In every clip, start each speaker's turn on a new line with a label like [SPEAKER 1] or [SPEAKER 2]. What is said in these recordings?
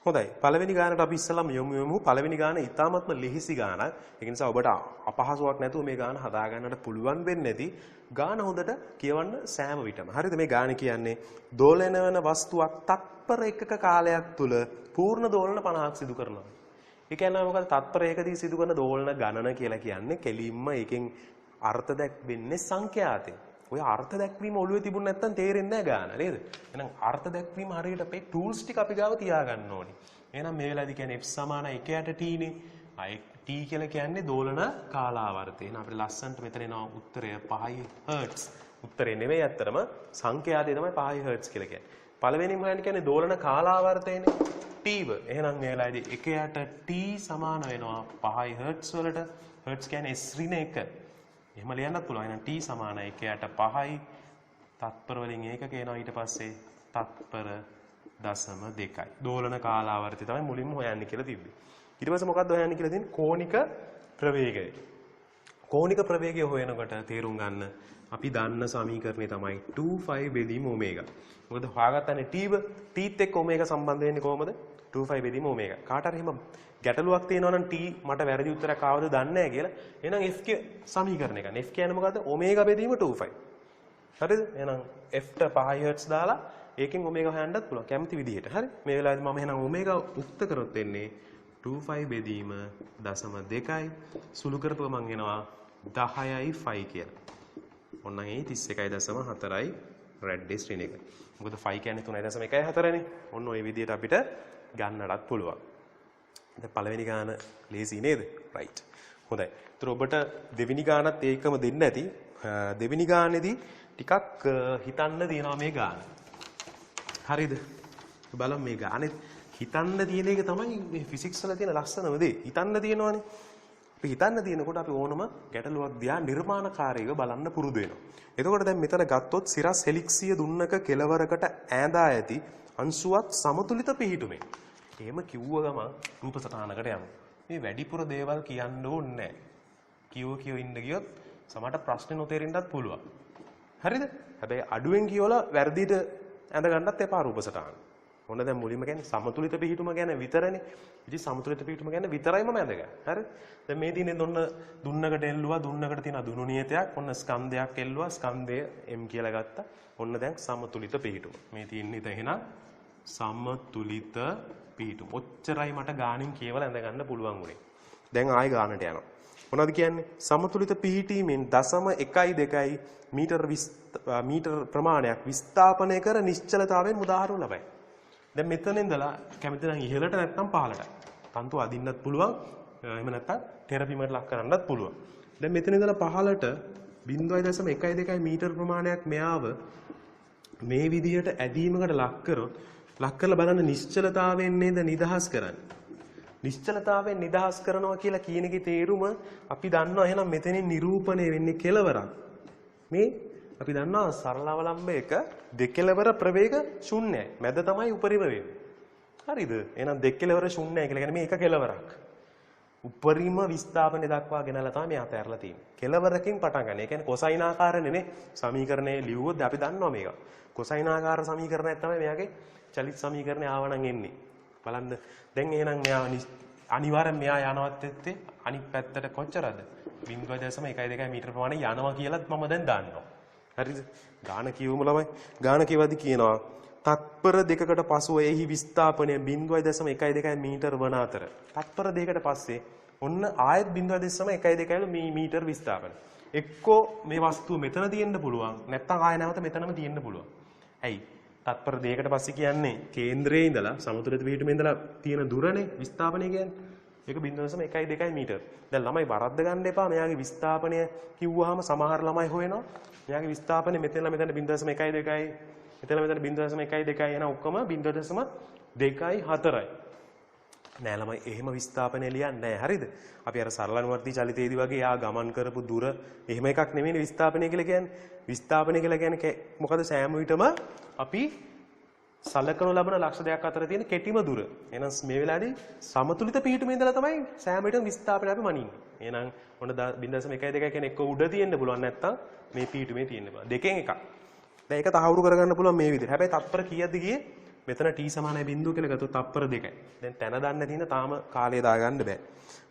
[SPEAKER 1] හොඳයි. පළවෙනි ගානට අපි ඉස්සෙල්ලාම යමු. පළවෙනි ගාන ඉතාමත්ම ලිහිසි ගානක්. ඒ නිසා ඔබට අපහසුාවක් නැතුව මේ ගාන හදා ගන්නට පුළුවන් වෙන්නේ නැති ගාන හොඳට කියවන්න සෑම විටම. හරිද? මේ ගාන කියන්නේ දෝලන වන වස්තුවක් තත්පර එකක කාලයක් තුල පූර්ණ දෝලන 50ක් සිදු කරනවා. ඒ කියන්නේ මොකද? තත්පර එකකදී සිදු කරන දෝලන ගණන කියලා කියන්නේ කෙලින්ම එකෙන් අර්ථ දැක්වෙන්නේ සංඛ්‍යාතේ. ඔය අර්ථ දැක්වීම ඔළුවේ තිබුණ නැත්නම් තේරෙන්නේ නැහැ ගාන නේද? එහෙනම් අර්ථ දැක්වීම හරියට අපේ ටූල්ස් ටික අපි ගාව තියාගන්න ඕනේ. එහෙනම් මේ වෙලාවේදී කියන්නේ f සමාන 1ට t නේ. t කියලා කියන්නේ දෝලන කාලාවර්තය. එහෙනම් අපිට ලස්සන්ට මෙතන එනවා උත්තරය 5 හර්ට්ස්. උත්තරේ නෙමෙයි ඇත්තටම සංඛ්‍යාතේ තමයි 5 හර්ට්ස් කියලා කියන්නේ. පළවෙනිම හොයන්න කියන්නේ දෝලන කාලාවර්තයනේ t ව. එහෙනම් මේ වෙලාවේදී 1ට t සමාන වෙනවා 5 හර්ට්ස් වලට. හර්ට්ස් කියන්නේ s ඍණ 1. එහෙම ලියන්නත් පුළුවන්. එහෙනම් t සමාන 1ට 5යි. තත්පර වලින් ඒකක එනවා ඊට පස්සේ තත්පර 0.2යි. දෝලන කාලාවර්තය තමයි මුලින්ම හොයන්නේ කියලා තිබ්බේ. ඊට පස්සේ මොකක්ද හොයන්නේ කියලා තියෙන්නේ කෝණික ප්‍රවේගය. කෝණික ප්‍රවේගය හොයනකොට තේරුම් ගන්න අපි දන්න සමීකරණය තමයි 2π බෙදීම ඔමේගා. මොකද හොයාගත්තනේ t ව tත් එක්ක ඔමේගා සම්බන්ධ වෙන්නේ කොහොමද? 2π බෙදීම ඔමේගා. කාට හරි එහෙම ගැටලුවක් තියෙනවා නම් t මට වැරදි උත්තරයක් ආවද දන්නේ නැහැ කියලා. එහෙනම් f ක සමීකරණය ගන්න. f කියන්නේ මොකද්ද? ඔමේගා බෙදීම 2π. හරිද? එහෙනම් f ට 5 හර්ට්ස් දාලා ඒකෙන් ඔමේගා හොයන්නත් පුළුවන් කැමති විදිහට. හරි? මේ වෙලාවේදී මම එහෙනම් ඔමේගා උක්ත කරොත් එන්නේ 2π බෙදීම 0.2යි. සුළු කරපුව මං එනවා 10යි 5 කියලා. ඔන්න ඒ 31.4යි රෙඩ් ඩිස් රින් එක. මොකද 5 කියන්නේ 3.14නේ. ඔන්න ওই විදිහට අපිට ගන්නටත් පුළුවන්. දැන් පළවෙනි ගාන ලේසි නේද? රයිට්. හොඳයි. ඒතර ඔබට දෙවෙනි ගානත් ඒකම දෙන්න ඇති. දෙවෙනි ගානේදී ටිකක් හිතන්න තියෙනවා මේ ගාන. හරිද? බලමු මේ ගානේ හිතන්න තියෙන එක තමයි මේ ෆිසික්ස් වල තියෙන ලස්සනම දේ. හිතන්න තියෙනවනේ. අපි හිතන්න තියෙනකොට අපි ඕනම ගැටලුවක් දිහා නිර්මාණකාරීව බලන්න පුරුදු වෙනවා. එතකොට දැන් මෙතන ගත්තොත් සිරස් හෙලික්සිය දුන්නක කෙලවරකට ඈඳා ඇති අංශුවත් සමතුලිත පිහිටුමේ. එහෙම කිව්ව ගමන් රූප සටහනකට යමු. මේ වැඩිපුර දේවල් කියන්න ඕනේ නැහැ. කියෝ ඉන්න ගියොත් සමහරට ප්‍රශ්නේ නොතේරෙන්නත් පුළුවන්. හරිද? හැබැයි අඩුවෙන් කියවලා වැරදිට ඇඳ ගන්නත් එපා රූප සටහන. මොන දැන් මුලින්ම කියන්නේ සමතුලිත පිහිටුම ගැන විතරනේ. ඉතින් සමතුලිත පිහිටුම ගැන විතරයිම මැදගන්න. හරි? දැන් මේ තියෙන්නේ දුන්නකට එල්ලුවා දුන්නකට තියෙන දුනු නියතයක්. ඔන්න ස්කන්ධයක් එල්ලුවා ස්කන්ධය m කියලා ගත්තා. ඔන්න දැන් සමතුලිත පිහිටුම. මේ තියෙන්නේ එහෙනම් සමතුලිත පිහිටුම. ඔච්චරයි මට ගානින් කියවලා ඇඳ ගන්න පුළුවන් උනේ. දැන් ආයෙ ගානට යනවා. මොනවද කියන්නේ? සමතුලිත පිහිටීමෙන් 0.12 මීටර ප්‍රමාණයක් විස්ථාපනය කර නිශ්චලතාවයෙන් මුදාහරු ලබයි. දැන් මෙතන ඉඳලා කැමති නම් ඉහළට නැත්නම් පහළට. තන්තු අදින්නත් පුළුවන්. එහෙම නැත්නම් තෙරපිමට ලක් කරන්නත් පුළුවන්. දැන් මෙතන ඉඳලා පහළට 0.12 මීටර ප්‍රමාණයක් මෙයාව මේ විදිහට ඇදීමකට ලක් කරලා බලන්න නිශ්චලතාවයෙන් නේද නිදහස් කරන්නේ. නිශ්චලතාවයෙන් නිදහස් කරනවා කියලා කියන එකේ තේරුම අපි දන්නවා එහෙනම් මෙතනින් නිරූපණය වෙන්නේ කෙලවරක්. මේ අපි දන්නවා සරල අවලම්බයක දෙකෙලවර ප්‍රවේග ශුන්‍යයි. මැද තමයි උපරිම වෙන්නේ. හරිද? එහෙනම් දෙකෙලවර ශුන්‍යයි කියලා කියන්නේ මේ එක කෙලවරක්. උපරිම විස්ථාපනය දක්වා ගෙනලා තමයි මේ අතහැරලා තියෙන්නේ. කෙලවරකින් පටන් ගන්න. ඒ කියන්නේ කොසයින් ආකාරනේ සමීකරණය ලියුවොත් අපි දන්නවා මේක. කොසයින් ආකාර සමීකරණයක් තමයි මෙයාගේ චලිත සමීකරණය ආවනම් එන්නේ. බලන්න දැන් එහෙනම් මෙයා අනිවාර්යෙන් මෙයා යනවත් එත්තේ අනිත් පැත්තට කොච්චරද 0.12 මීටර ප්‍රමාණය යනවා කියලාත් මම දැන් දන්නවා. හරිද? ගාන කියවමු ළමයි. ගාන කියවදී කියනවා තත්පර දෙකකට පසුව එහි විස්ථාපනය 0.12 මීටර වන අතර තත්පර දෙකකට පස්සේ ඔන්න ආයෙත් 0.12 මීටර විස්ථාපනය. එක්කෝ මේ වස්තුව මෙතන තියෙන්න පුළුවන් නැත්නම් ආයෙ නැවත මෙතනම තියෙන්න පුළුවන්. ඇයි? තත්පර දෙකකට පස්සේ කියන්නේ කේන්ද්‍රයේ ඉඳලා සමතුලිත පිහිටුමේ ඉඳලා තියෙන දුරනේ විස්ථාපනය කියන්නේ. ඒක 0.12 මීටර. දැන් ළමයි වරද්ද ගන්න එපා. මෙයාගේ විස්ථාපනය කිව්වහම සමහර ළමයි හොයනවා. මෙයාගේ විස්ථාපනය මෙතන 0.12 මෙතන 0.12 එන ඔක්කොම 0.24යි. නෑ ළමයි එහෙම විස්ථාපනය ලියන්නේ නෑ. හරිද? අපි අර සරලනුවර්ති චලිතයේදී වගේ යා ගමන් කරපු දුර එහෙම එකක් නෙමෙයි විස්ථාපනය කියලා කියන්නේ. විස්ථාපනය කියලා කියන්නේ මොකද සෑම විටම අපි සලකනු ලබන ලක්ෂ දෙකක් අතර තියෙන කෙටිම දුර. එහෙනම් මේ වෙලාවේදී සමතුලිත පිහිටුමේ ඉඳලා තමයි සෑම විටම විස්ථාපනය අපි මනින්නේ. එහෙනම් ඔන්න 0.12 කියන්නේ එක්ක උඩ තියෙන්න පුළුවන් නැත්නම් මේ පිහිටුමේ තියෙන්න පුළුවන්. දෙකෙන් එකක්. දැන් ඒක තහවුරු කරගන්න පුළුවන් මේ විදිහට. හැබැයි තත්පර කීයක්ද ගියේ? මෙතන t සමානයි බිඳුව කියලා ගත්තොත් තප්පර 2යි. දැන් තැන දන්න තියෙන තාම කාලය දාගන්න බෑ.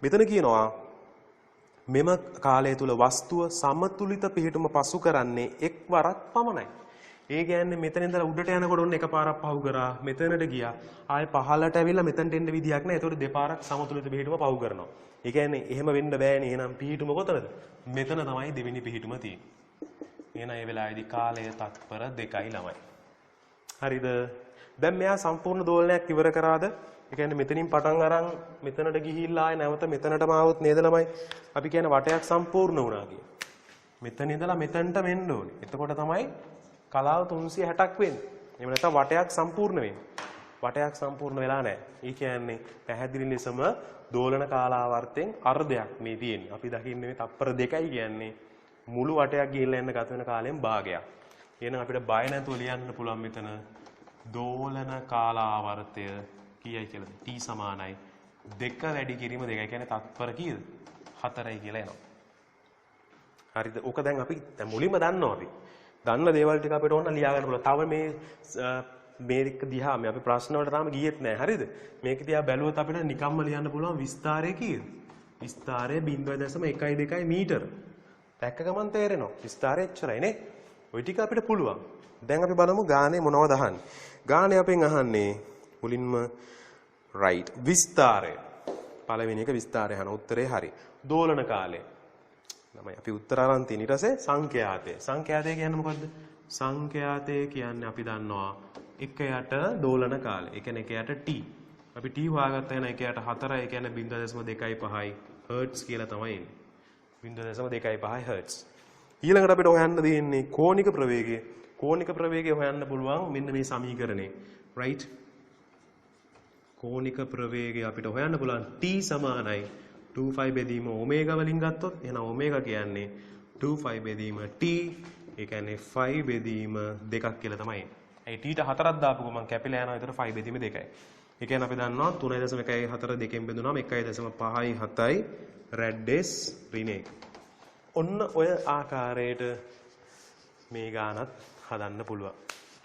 [SPEAKER 1] මෙතන කියනවා මෙම කාලය තුල වස්තුව සමතුලිත පිහිටුම පසු කරන්නේ එක් වරක් පමණයි. ඒ කියන්නේ මෙතන ඉඳලා උඩට යනකොට ඔන්න එකපාරක් පහු කරා මෙතනට ගියා. ආයෙ පහළට ඇවිල්ලා මෙතනට එන්න විදියක් නැහැ. ඒතකොට දෙපාරක් සමතුලිත පිහිටුම පහු කරනවා. ඒ කියන්නේ එහෙම වෙන්න බෑනේ. එහෙනම් පිහිටුම කොතනද? මෙතන තමයි දෙවෙනි පිහිටුම තියෙන්නේ. එහෙනම් මේ වෙලාවේදී කාලය තත්පර 2යි ළමයි. හරිද? දැන් මෙයා සම්පූර්ණ දෝලනයක් ඉවර කරාද? ඒ කියන්නේ මෙතනින් පටන් අරන් මෙතනට ගිහිල්ලා ආයෙ නැවත මෙතනටම ආවොත් නේද ළමයි? අපි කියන වටයක් සම්පූර්ණ වුණා කියන. මෙතන ඉඳලා මෙතනට මෙන්න ඕනේ. එතකොට තමයි කලාව 360ක් වෙන්නේ. එහෙම නැත්නම් වටයක් සම්පූර්ණ වෙන්නේ. වටයක් සම්පූර්ණ වෙලා නැහැ. ඒ කියන්නේ පැහැදිලි ලෙසම දෝලන කාලාවර්තයෙන් අර්ධයක් මේ තියෙන්නේ. අපි දකින්නේ මේ තප්පර 2යි කියන්නේ මුළු වටයක් ගිහිල්ලා යන්න ගත වෙන කාලයෙන් භාගයක්. එහෙනම් අපිට බය නැතුව ලියන්න පුළුවන් මෙතන දෝලන කාලාවර්තය කීයයි කියලාද? t සමානයි 2 වැඩි කිරීම 2. ඒ කියන්නේ තත්පර කීයද? 4යි කියලා එනවා. හරිද? ඕක දැන් අපි මුලින්ම දන්නවා අපි. දන්න දේවල් ටික අපිට ඕන ලියා ගන්න පුළුවන්. තව මේක දිහා අපි ප්‍රශ්න වලට තාම ගියෙත් නැහැ. හරිද? මේක දිහා බැලුවොත් අපිට නිකම්ම ලියන්න පුළුවන් විස්තරය කීයද? විස්තරය 0.12 මීටර. දැක්ක ගමන් තේරෙනවා. විස්තරය එච්චරයි නේ. ওই ටික අපිට පුළුවන්. දැන් අපි බලමු ගානේ මොනවද අහන්නේ. ගානේ අපෙන් අහන්නේ මුලින්ම right විස්තරය. පළවෙනි එක විස්තරය අහන උත්තරේ හරි. දෝලන කාලය. ළමයි අපි උත්තර අරන් තියෙන ඊට පස්සේ සංඛ්‍යාතය. සංඛ්‍යාතය කියන්නේ මොකද්ද? සංඛ්‍යාතය කියන්නේ අපි දන්නවා 1 යට දෝලන කාලය. ඒ කියන්නේ 1 යට t. අපි t හොයාගත්තා වෙන 1 යට 4. ඒ කියන්නේ 0.25 හර්ට්ස් කියලා තමයි එන්නේ. 0.25 හර්ට්ස්. ඊළඟට අපිට හොයන්න තියෙන්නේ කෝණික ප්‍රවේගය. කෝණික ප්‍රවේගය හොයන්න පුළුවන් මෙන්න මේ සමීකරණේ. right? කෝණික ප්‍රවේගය අපිට හොයන්න පුළුවන් t සමානයි 2π බෙදීම ඔමේගා වලින් ගත්තොත් එහෙනම් ඔමේගා කියන්නේ 2π බෙදීම t. ඒ කියන්නේ 5 බෙදීම 2ක් කියලා තමයි. ඒ t ට 4ක් දාපු ගමන් කැපිලා යනවා. ඒතර 5 බෙදීම 2යි. ඒ කියන්නේ අපි දන්නවා 3.14 දෙකෙන් බෙදුනම 1.5යි 7යි රැඩ්ඩෙස් ඍණ 1. ඔන්න ඔය ආකාරයට මේ ගානත් හදන්න පුළුවන්.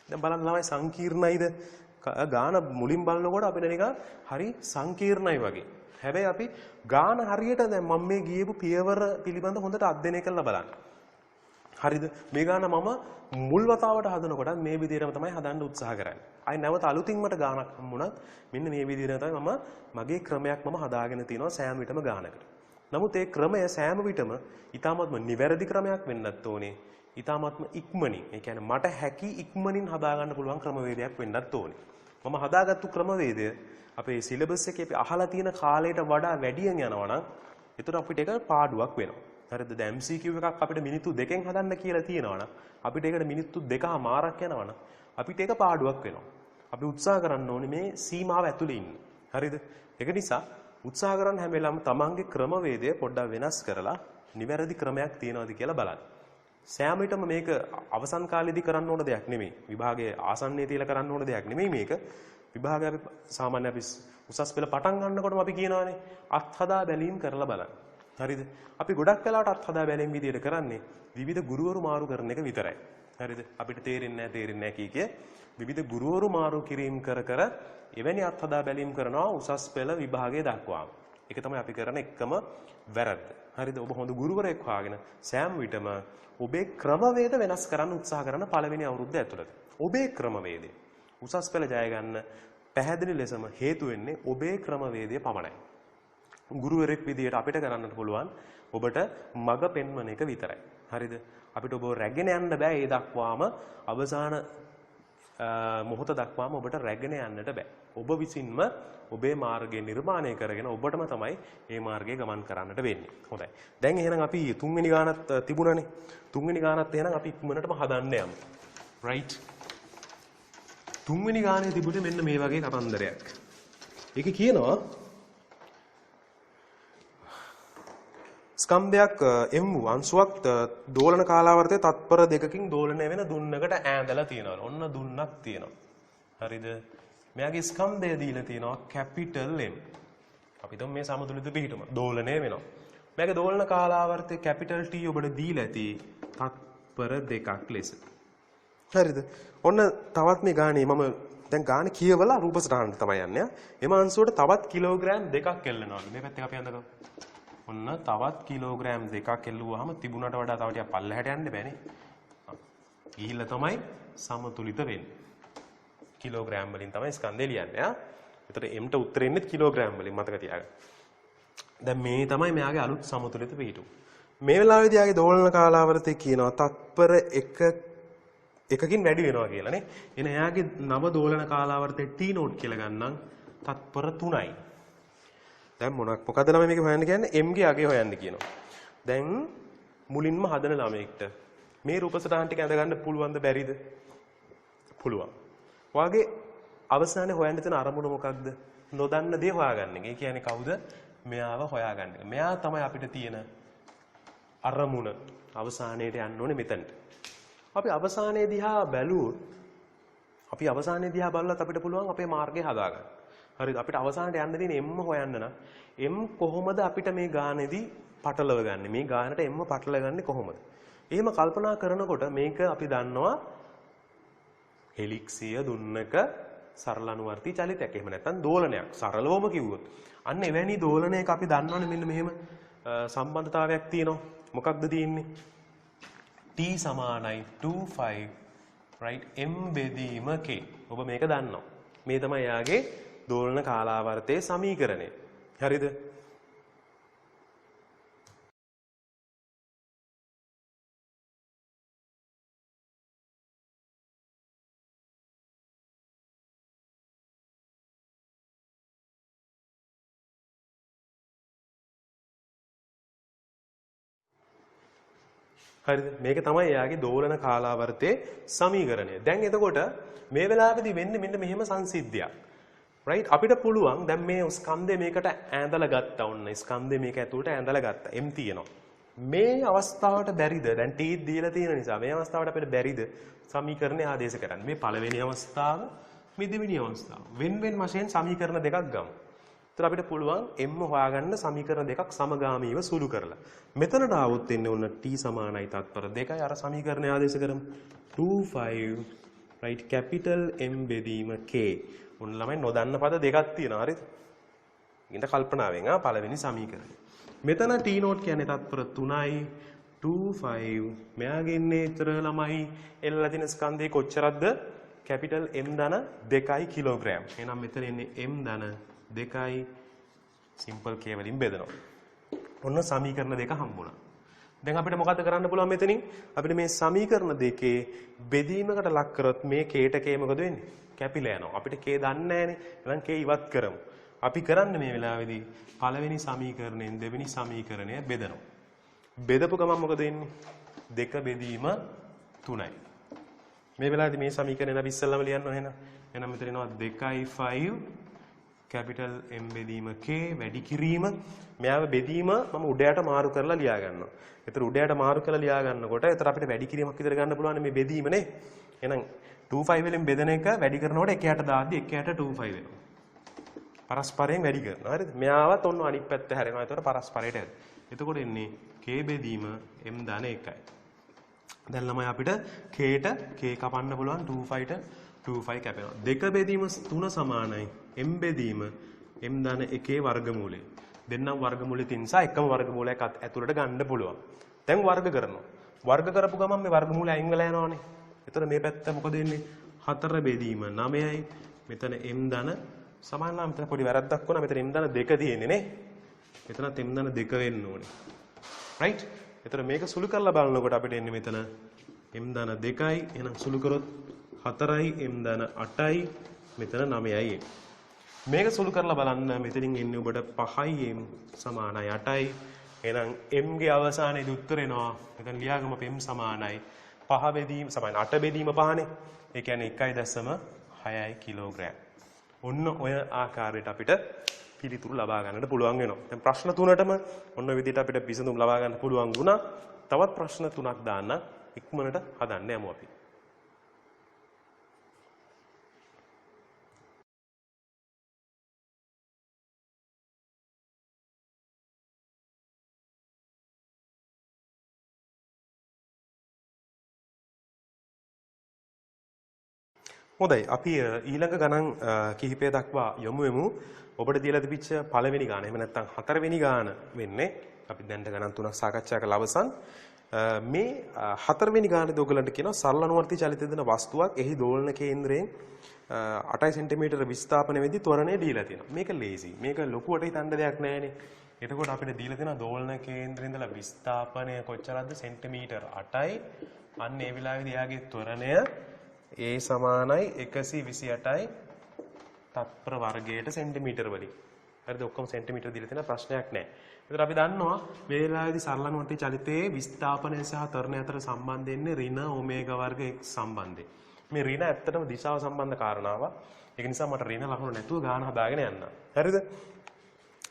[SPEAKER 1] දැන් බලන්න ළමයි සංකීර්ණයිද? ගාන මුලින් බලනකොට අපිට නිකන් හරි සංකීර්ණයි වගේ. හැබැයි අපි ගාන හරියට දැන් මම මේ ගියපු පියවර පිළිබඳ හොඳට අධ්‍යයනය කරලා බලන්න. හරිද? මේ ගාන මම මුල් වතාවට හදනකොට මේ විදිහටම තමයි හදන්න උත්සාහ කරන්නේ. ආයි නැවත අලුතින් මට ගානක් හම්බුණත් මෙන්න මේ විදිහට තමයි මම මගේ ක්‍රමයක් හදාගෙන තිනවා සෑම විටම ගානකට. නමුත් ඒ ක්‍රමය සෑම විටම ඊටාත්ම නිවැරදි ක්‍රමයක් වෙන්නත් ඕනේ. ඊටාත්ම ඉක්මනින්. ඒ කියන්නේ මට හැකි ඉක්මනින් හදාගන්න පුළුවන් ක්‍රමවේදයක් වෙන්නත් ඕනේ. මම හදාගත්තු ක්‍රමවේදය අපේ සිලබස් එකේ අපි අහලා තියෙන කාලයට වඩා වැඩියෙන් යනවා නම් ඒතර අපිට ඒක පාඩුවක් වෙනවා. හරිද? දැන් MCQ එකක් අපිට මිනිත්තු 2කින් හදන්න කියලා තියෙනවා නම් අපිට ඒකට මිනිත්තු 2මාරක් යනවා නම් අපිට ඒක පාඩුවක් වෙනවා. අපි උත්සාහ කරන්න ඕනේ මේ සීමාව ඇතුලේ ඉන්න. හරිද? ඒක නිසා උත්සාහ කරන්න හැම වෙලාවම තමන්ගේ ක්‍රමවේදය පොඩ්ඩක් වෙනස් කරලා නිවැරදි ක්‍රමයක් තියනවාද කියලා බලන්න. සෑම විටම මේක අවසන් කාලෙදී කරන්න ඕන දෙයක් නෙමෙයි. විභාගයේ ආසන්නයේ තියලා කරන්න ඕන දෙයක් නෙමෙයි මේක. විභාගය අපි සාමාන්‍ය අපි උසස් පෙළ පටන් ගන්නකොටම අපි කියනවානේ අත්හදා බැලීම් කරලා බලන්න. හරිද? අපි ගොඩක් වෙලාවට අත්හදා බැලීම් විදියට කරන්නේ විවිධ ගුරුවරු මාරු කරන එක විතරයි. හරිද? අපිට තේරෙන්නේ නැහැ කීකේ විවිධ ගුරුවරු මාරු කිරීම කර එවැනි අත්හදා බැලීම් කරනවා උසස් පෙළ විභාගයේ දක්වාම. ඒක තමයි අපි කරන එකම වැරද්ද. හරිද? ඔබ හොඳ ගුරුවරයෙක් හොයාගෙන සෑම විටම ඔබේ ක්‍රමවේද වෙනස් කරන්න උත්සාහ කරන පළවෙනි අවුරුද්ද ඇතුළත. ඔබේ ක්‍රමවේදය උසස් පෙළ ජය ගන්න පැහැදිලි ලෙසම හේතු වෙන්නේ ඔබේ ක්‍රමවේදය පමණයි. ගුරුවරයෙක් විදියට අපිට කරන්නට පුළුවන් ඔබට මඟ පෙන්වන එක විතරයි. හරිද? අපිට ඔබ රැගෙන යන්න බෑ ඒ දක්වාම අවසාන මොහොත දක්වාම ඔබට රැගෙන යන්නට බෑ. ඔබ විසින්ම ඔබේ මාර්ගය නිර්මාණය කරගෙන ඔබටම තමයි මේ මාර්ගයේ ගමන් කරන්නට වෙන්නේ. හොඳයි. දැන් එහෙනම් අපි තුන්වෙනි ගානත් තිබුණානේ. තුන්වෙනි ගානත් එහෙනම් අපි ඉක්මනටම හදන්න යමු. right? තුන්වෙනි ගානේ තිබුණේ මෙන්න මේ වගේ කතන්දරයක්. ඒකේ කියනවා ස්කන්ධයක් m අංශුවක් දෝලන කාලාවර්තයේ තත්පර 2කින් දෝලනය වෙන දුන්නකට ඈඳලා තියෙනවා. ඔන්න දුන්නක් තියෙනවා. හරිද? මෙයාගේ ස්කන්ධය දීලා තියෙනවා කැපිටල් M. අපි හිතමු මේ සමතුලිත පිහිටුම දෝලනය වෙනවා. මෙයාගේ දෝලන කාලාවර්තයේ කැපිටල් T ඔබට දීලා ඇති තත්පර 2ක් ලෙස. හරිද? ඔන්න තවත් මේ ගානේ මම දැන් ගාන කියවලා රූප සටහනට තමයි යන්නේ. එම අංශුවට තවත් කිලෝග්‍රෑම් 2ක් එල්ලනවලු. මේ පැත්තේ අපි අඳගමු. ඔන්න තවත් කිලෝග්‍රෑම් 2ක් එල්ලුවාම තිබුණට වඩා තව ටිකක් පල්ලෙහාට යන්න බෑනේ. ගිහිල්ලා තමයි සමතුලිත වෙන්නේ. කිලෝග්‍රෑම් වලින් තමයි ස්කන්ධය ලියන්නේ. එතකොට m ට උත්තර එන්නේ කිලෝග්‍රෑම් වලින් මතක තියාගන්න. දැන් මේ තමයි මෙයාගේ අලුත් සමතුලිත පිටු. මේ වෙලාවේදී යාගේ දෝලන කාලාවර්තය කියනවා තත්පර 1කින් වැඩි වෙනවා කියලා නේ. එන එයාගේ නව දෝලන කාලාවර්තය t නෝට් කියලා ගන්නම් තත්පර 3යි. දැන් මොකද ළමයි මේක හොයන්න කියන්නේ m ගේ අගය හොයන්න කියනවා. දැන් මුලින්ම හදන ළමයෙක්ට මේ රූප සටහන් ටික ඇඳ ගන්න පුළුවන්ද බැරිද? පුළුවන්. වාගේ අවසානයේ හොයන්න තියෙන අරමුණ මොකක්ද? නොදන්න දේ හොයාගන්න එක. ඒ කියන්නේ කවුද? මෙයාව හොයාගන්න එක. මෙයා තමයි අපිට තියෙන අරමුණ. අවසානයේට යන්න ඕනේ මෙතනට. අපි අවසානයේ දිහා බැලුවොත් අපි අවසානයේ දිහා බලලත් අපිට පුළුවන් අපේ මාර්ගය හදාගන්න. හරිද? අපිට අවසානට යන්න තියෙන m හොයන්න නම් m කොහොමද අපිට මේ ගානේදී පටලව ගන්න? මේ ගානට m පටල ගන්නේ කොහොමද? එහෙම කල්පනා කරනකොට මේක අපි දන්නවා හෙලික්සිය දුන්නක සරල අනුවර්තී චලිතයක්. එහෙම නැත්නම් දෝලනයක්. සරලවම කිව්වොත්. අන්න එවැනි දෝලනයක අපි දන්නවනේ මෙන්න මෙහෙම සම්බන්ධතාවයක් තියෙනවා. මොකක්ද තියෙන්නේ? t සමානයි 25 right m බෙදීම k. ඔබ මේක දන්නවා. මේ තමයි යාගේ දෝලන කාලාවර්තයේ සමීකරණය. හරිද? හරිද? මේක තමයි එයාගේ දෝලන කාලාවර්තයේ සමීකරණය. දැන් එතකොට මේ වෙලාවේදී වෙන්නේ මෙන්න මෙහෙම සංසිද්ධියක්. right? අපිට පුළුවන් දැන් මේ ස්කන්ධය මේකට ඈඳලා ගත්තා. ඔන්න ස්කන්ධය මේක ඇතුළට ඈඳලා ගත්තා. m තියෙනවා. මේ අවස්ථාවට බැරිද? දැන් t දීලා තියෙන නිසා මේ අවස්ථාවට අපිට බැරිද සමීකරණය ආදේශ කරන්න. මේ පළවෙනි අවස්ථාව, මේ දෙවෙනි අවස්ථාව. වෙන වශයෙන් සමීකරණ දෙකක් ගමු. එතකොට අපිට පුළුවන් m හොයාගන්න සමීකරණ දෙකක් සමගාමීව සුළු කරලා. මෙතනට આવොත් එන්නේ ඔන්න t සමානයි තත්පර 2යි අර සමීකරණය ආදේශ කරමු. 25 right capital M බෙදීම k. ඔන්න ළමයි නොදන්න පද දෙකක් තියෙනවා හරිද? ඉතින් කල්පනාවෙන් පළවෙනි සමීකරණය. මෙතන t නෝට් කියන්නේ තත්පර 3යි 25 මෙයාගේ ඉන්නේ ඊතර ළමයි එල්ලලා තියෙන ස්කන්ධේ කොච්චරක්ද? capital M ධන 2යි කිලෝග්‍රෑම්. එහෙනම් මෙතන ඉන්නේ M ධන 2යි සිම්පල් k වලින් බෙදනවා. ඔන්න සමීකරණ දෙක හම්බුණා. දැන් අපිට මොකද කරන්න පුළුවන් මෙතනින්? අපිට මේ සමීකරණ දෙකේ බෙදීමකට ලක් කරොත් මේ k ට k මොකද වෙන්නේ? කැපිලා යනවා. අපිට k දන්නේ නැහැනේ. එහෙනම් k ඉවත් කරමු. අපි කරන්නේ මේ වෙලාවේදී පළවෙනි සමීකරණයෙන් දෙවෙනි සමීකරණය බෙදනවා. බෙදපු ගමන් මොකද වෙන්නේ? 2 බෙදීම 3යි. මේ වෙලාවේදී මේ සමීකරණය අපි ඉස්සෙල්ලාම ලියන්න ඕනේ එහෙනම්. එහෙනම් මෙතන එනවා 2යි 5 capital M බෙදීම k වැඩි කිරීම මෙයාව බෙදීම මම උඩයට මාරු කරලා ලියා ගන්නවා. ඒතර උඩයට මාරු කරලා ලියා ගන්නකොට ඒතර අපිට වැඩි කිරීමක් විතර ගන්න පුළුවන් මේ බෙදීම නේ. එහෙනම් 25 වලින් බෙදෙන එක වැඩි කරනකොට 1යට දාද්දි 1යට 25 වෙනවා. පරස්පරයෙන් වැඩි කරනවා. හරිද? මෙයාවත් ඔන්න අනිත් පැත්ත හැරෙනවා. ඒතර පරස්පරයට ඇද. එතකොට එන්නේ k බෙදීම m ධන 1යි. දැන් ළමයි අපිට k ට k කපන්න පුළුවන් 25 ට 25 කැපෙනවා. 2 බෙදීම 3 සමානයි m බෙදීම m ධන 1 වර්ගමූලය. දෙන්නම් වර්ගමූලය තියෙන නිසා එකම වර්ගමූලයක් ඇතුළට ගන්න පුළුවන්. දැන් වර්ග කරනවා. වර්ග කරපු ගමන් මේ වර්ගමූලය අයින් වෙලා යනවානේ. එතකොට මේ පැත්ත මොකද වෙන්නේ? 4 බෙදීම 9යි. මෙතන m ධන සමානලා මෙතන පොඩි වැරද්දක් වුණා. මෙතන m ධන 2 තියෙන්නේ නේ. මෙතනත් m ධන 2 වෙන්න ඕනේ. right? එතකොට මේක සුළු කරලා බලනකොට අපිට එන්නේ මෙතන m ධන 2යි. එහෙනම් සුළු කරොත් 4යි m ධන 8යි මෙතන 9යි. මේක සුළු කරලා බලන්න මෙතනින් එන්නේ ඔබට 5යි m සමානයි 8යි. එහෙනම් m ගේ අවසානයේදී උත්තර එනවා. මෙතන ලියාගමු m සමානයි 5 බෙදීම සමාන 8 බෙදීම 5නේ. ඒ කියන්නේ 1.6යි කිලෝග්‍රෑම්. ඔන්න ඔය ආකාරයට අපිට පිළිතුරු ලබා ගන්නට පුළුවන් වෙනවා. දැන් ප්‍රශ්න තුනටම ඔන්න ඔය විදිහට අපිට විසඳුම් ලබා ගන්න පුළුවන් වුණා. තවත් ප්‍රශ්න තුනක් දාන්න ඉක්මනට හදන්න යමු අපි. හොඳයි අපි ඊළඟ ගණන් කිහිපය දක්වා යමු වෙමු. ඔබට දීලා තිබිච්ච පළවෙනි ගාන එහෙම නැත්නම් හතරවෙනි ගාන වෙන්නේ අපි දැන්ට ගණන් තුනක් සාකච්ඡා කළ අවසන් මේ හතරවෙනි ගානේදී ඔයගලන්ට කියනවා සරල අනුවර්ති චලිත දෙන වස්තුවක් එහි දෝලන කේන්ද්‍රයෙන් 8 සෙන්ටිමීටර විස්ථාපන වෙද්දී ත්වරණය දීලා තියෙනවා. මේක ලේසි. මේක ලොකුවට හිතන්න දෙයක් නැහැනේ. එතකොට අපිට දීලා තියෙනවා දෝලන කේන්ද්‍රේ ඉඳලා විස්ථාපනය කොච්චරද සෙන්ටිමීටර 8යි. අන්න ඒ වෙලාවේදී එයාගේ ත්වරණය A සමානයි 128යි තත්පර වර්ගයට සෙන්ටිමීටර වලින්. හරිද? ඔක්කොම සෙන්ටිමීටර දීලා තියෙන ප්‍රශ්නයක් නැහැ. ඒතර අපි දන්නවා මේ වෙලාවේදී සරල අනුවර්ති චලිතයේ විස්ථාපනය සහ ත්වරණය අතර සම්බන්ධ වෙන්නේ ඍණ ඔමේගා වර්ග x සම්බන්ධය. මේ ඍණ ඇත්තටම දිශාව සම්බන්ධ කාරණාවක්. ඒක නිසා මට ඍණ ලකුණු නැතුව ගාන හදාගෙන යන්න. හරිද?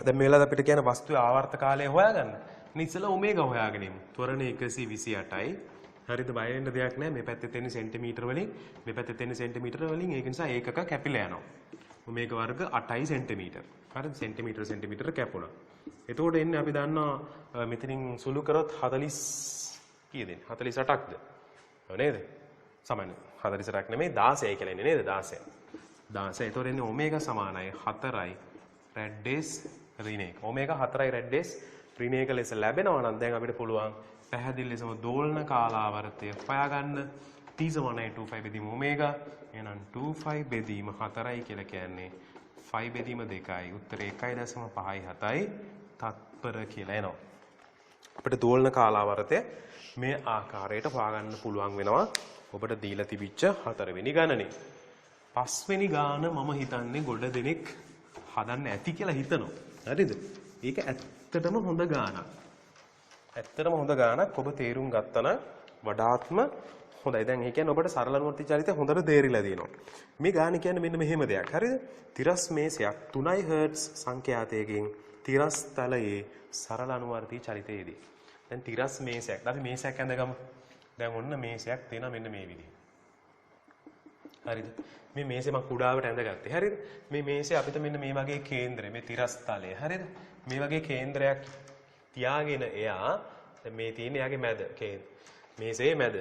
[SPEAKER 1] දැන් මේ වෙලාවට අපිට කියන වස්තුවේ ආවර්ත කාලය හොයාගන්න. ඉතින් ඉස්සෙල්ලා ඔමේගා හොයාගෙන ඉමු. ත්වරණය 128යි. හරිද? බය වෙන්න දෙයක් නැහැ. මේ පැත්තේ තියෙන සෙන්ටිමීටර වලින් මේ පැත්තේ තියෙන සෙන්ටිමීටර වලින් ඒක නිසා ඒකක කැපිලා යනවා. ඔමේගා වර්ග 8යි සෙන්ටිමීටර. හරිද? සෙන්ටිමීටර කැපුණා. එතකොට එන්නේ අපි දන්නවා මෙතනින් සුළු කරොත් 40 කීයද? 48ක්ද? ඔව් නේද? සමාන 48ක් නෙමෙයි 16යි කියලා එන්නේ නේද? 16. 16. එතකොට එන්නේ ඔමේගා සමානයි 4යි රැඩ්ඩේස් ඍණ 1. ඔමේගා 4යි රැඩ්ඩේස් ඍණ 1 ලෙස ලැබෙනවා නම් දැන් අපිට පුළුවන් පැහැදිලි ලෙසම දෝලන කාලාවර්තය හොයාගන්න. t සමානයි 2π බෙදීම ඔමේගා. එහෙනම් 2π බෙදීම 4යි කියලා කියන්නේ 5 බෙදීම 2යි. උත්තරේ 1.57යි තත්පර කියලා එනවා. අපිට දෝලන කාලාවර්තය මේ ආකාරයට හොයාගන්න පුළුවන් වෙනවා. ඔබට දීලා තිබිච්ච හතරවෙනි ගණනේ. පස්වෙනි ගාන මම හිතන්නේ ගොඩ දෙනෙක් හදන්න ඇති කියලා හිතනවා. හරිද? ඒක ඇත්තටම හොඳ ගානක්. ඇත්තටම හොඳ ගානක්. ඔබ තේරුම් ගත්තා නම් වඩාත්ම හොඳයි. දැන් ඒ කියන්නේ ඔබට සරල අනුවර්ති චලිතය හොඳට තේරිලා තියෙනවා. මේ ගාන කියන්නේ මෙන්න මෙහෙම දෙයක්. හරිද? තිරස් මේසයක් 3 හර්ට්ස් සංඛ්‍යාතයකින් තිරස් තලයේ සරල අනුවර්ති චලිතයේදී. දැන් තිරස් මේසයක්. අපි මේසයක් ඇඳගමු. දැන් ඔන්න මේසයක් තියෙනවා මෙන්න මේ විදිහට. හරිද? මේ මේසේ මම කුඩාවට ඇඳගත්තේ. හරිද? මේ මේසේ අපිට මෙන්න මේ වගේ කේන්ද්‍රය මේ තිරස් තලය. හරිද? මේ වගේ කේන්ද්‍රයක් තියාගෙන එයා දැන් මේ තියෙන්නේ එයාගේ මැද කේන්ද්‍ර. මේසේ මැද.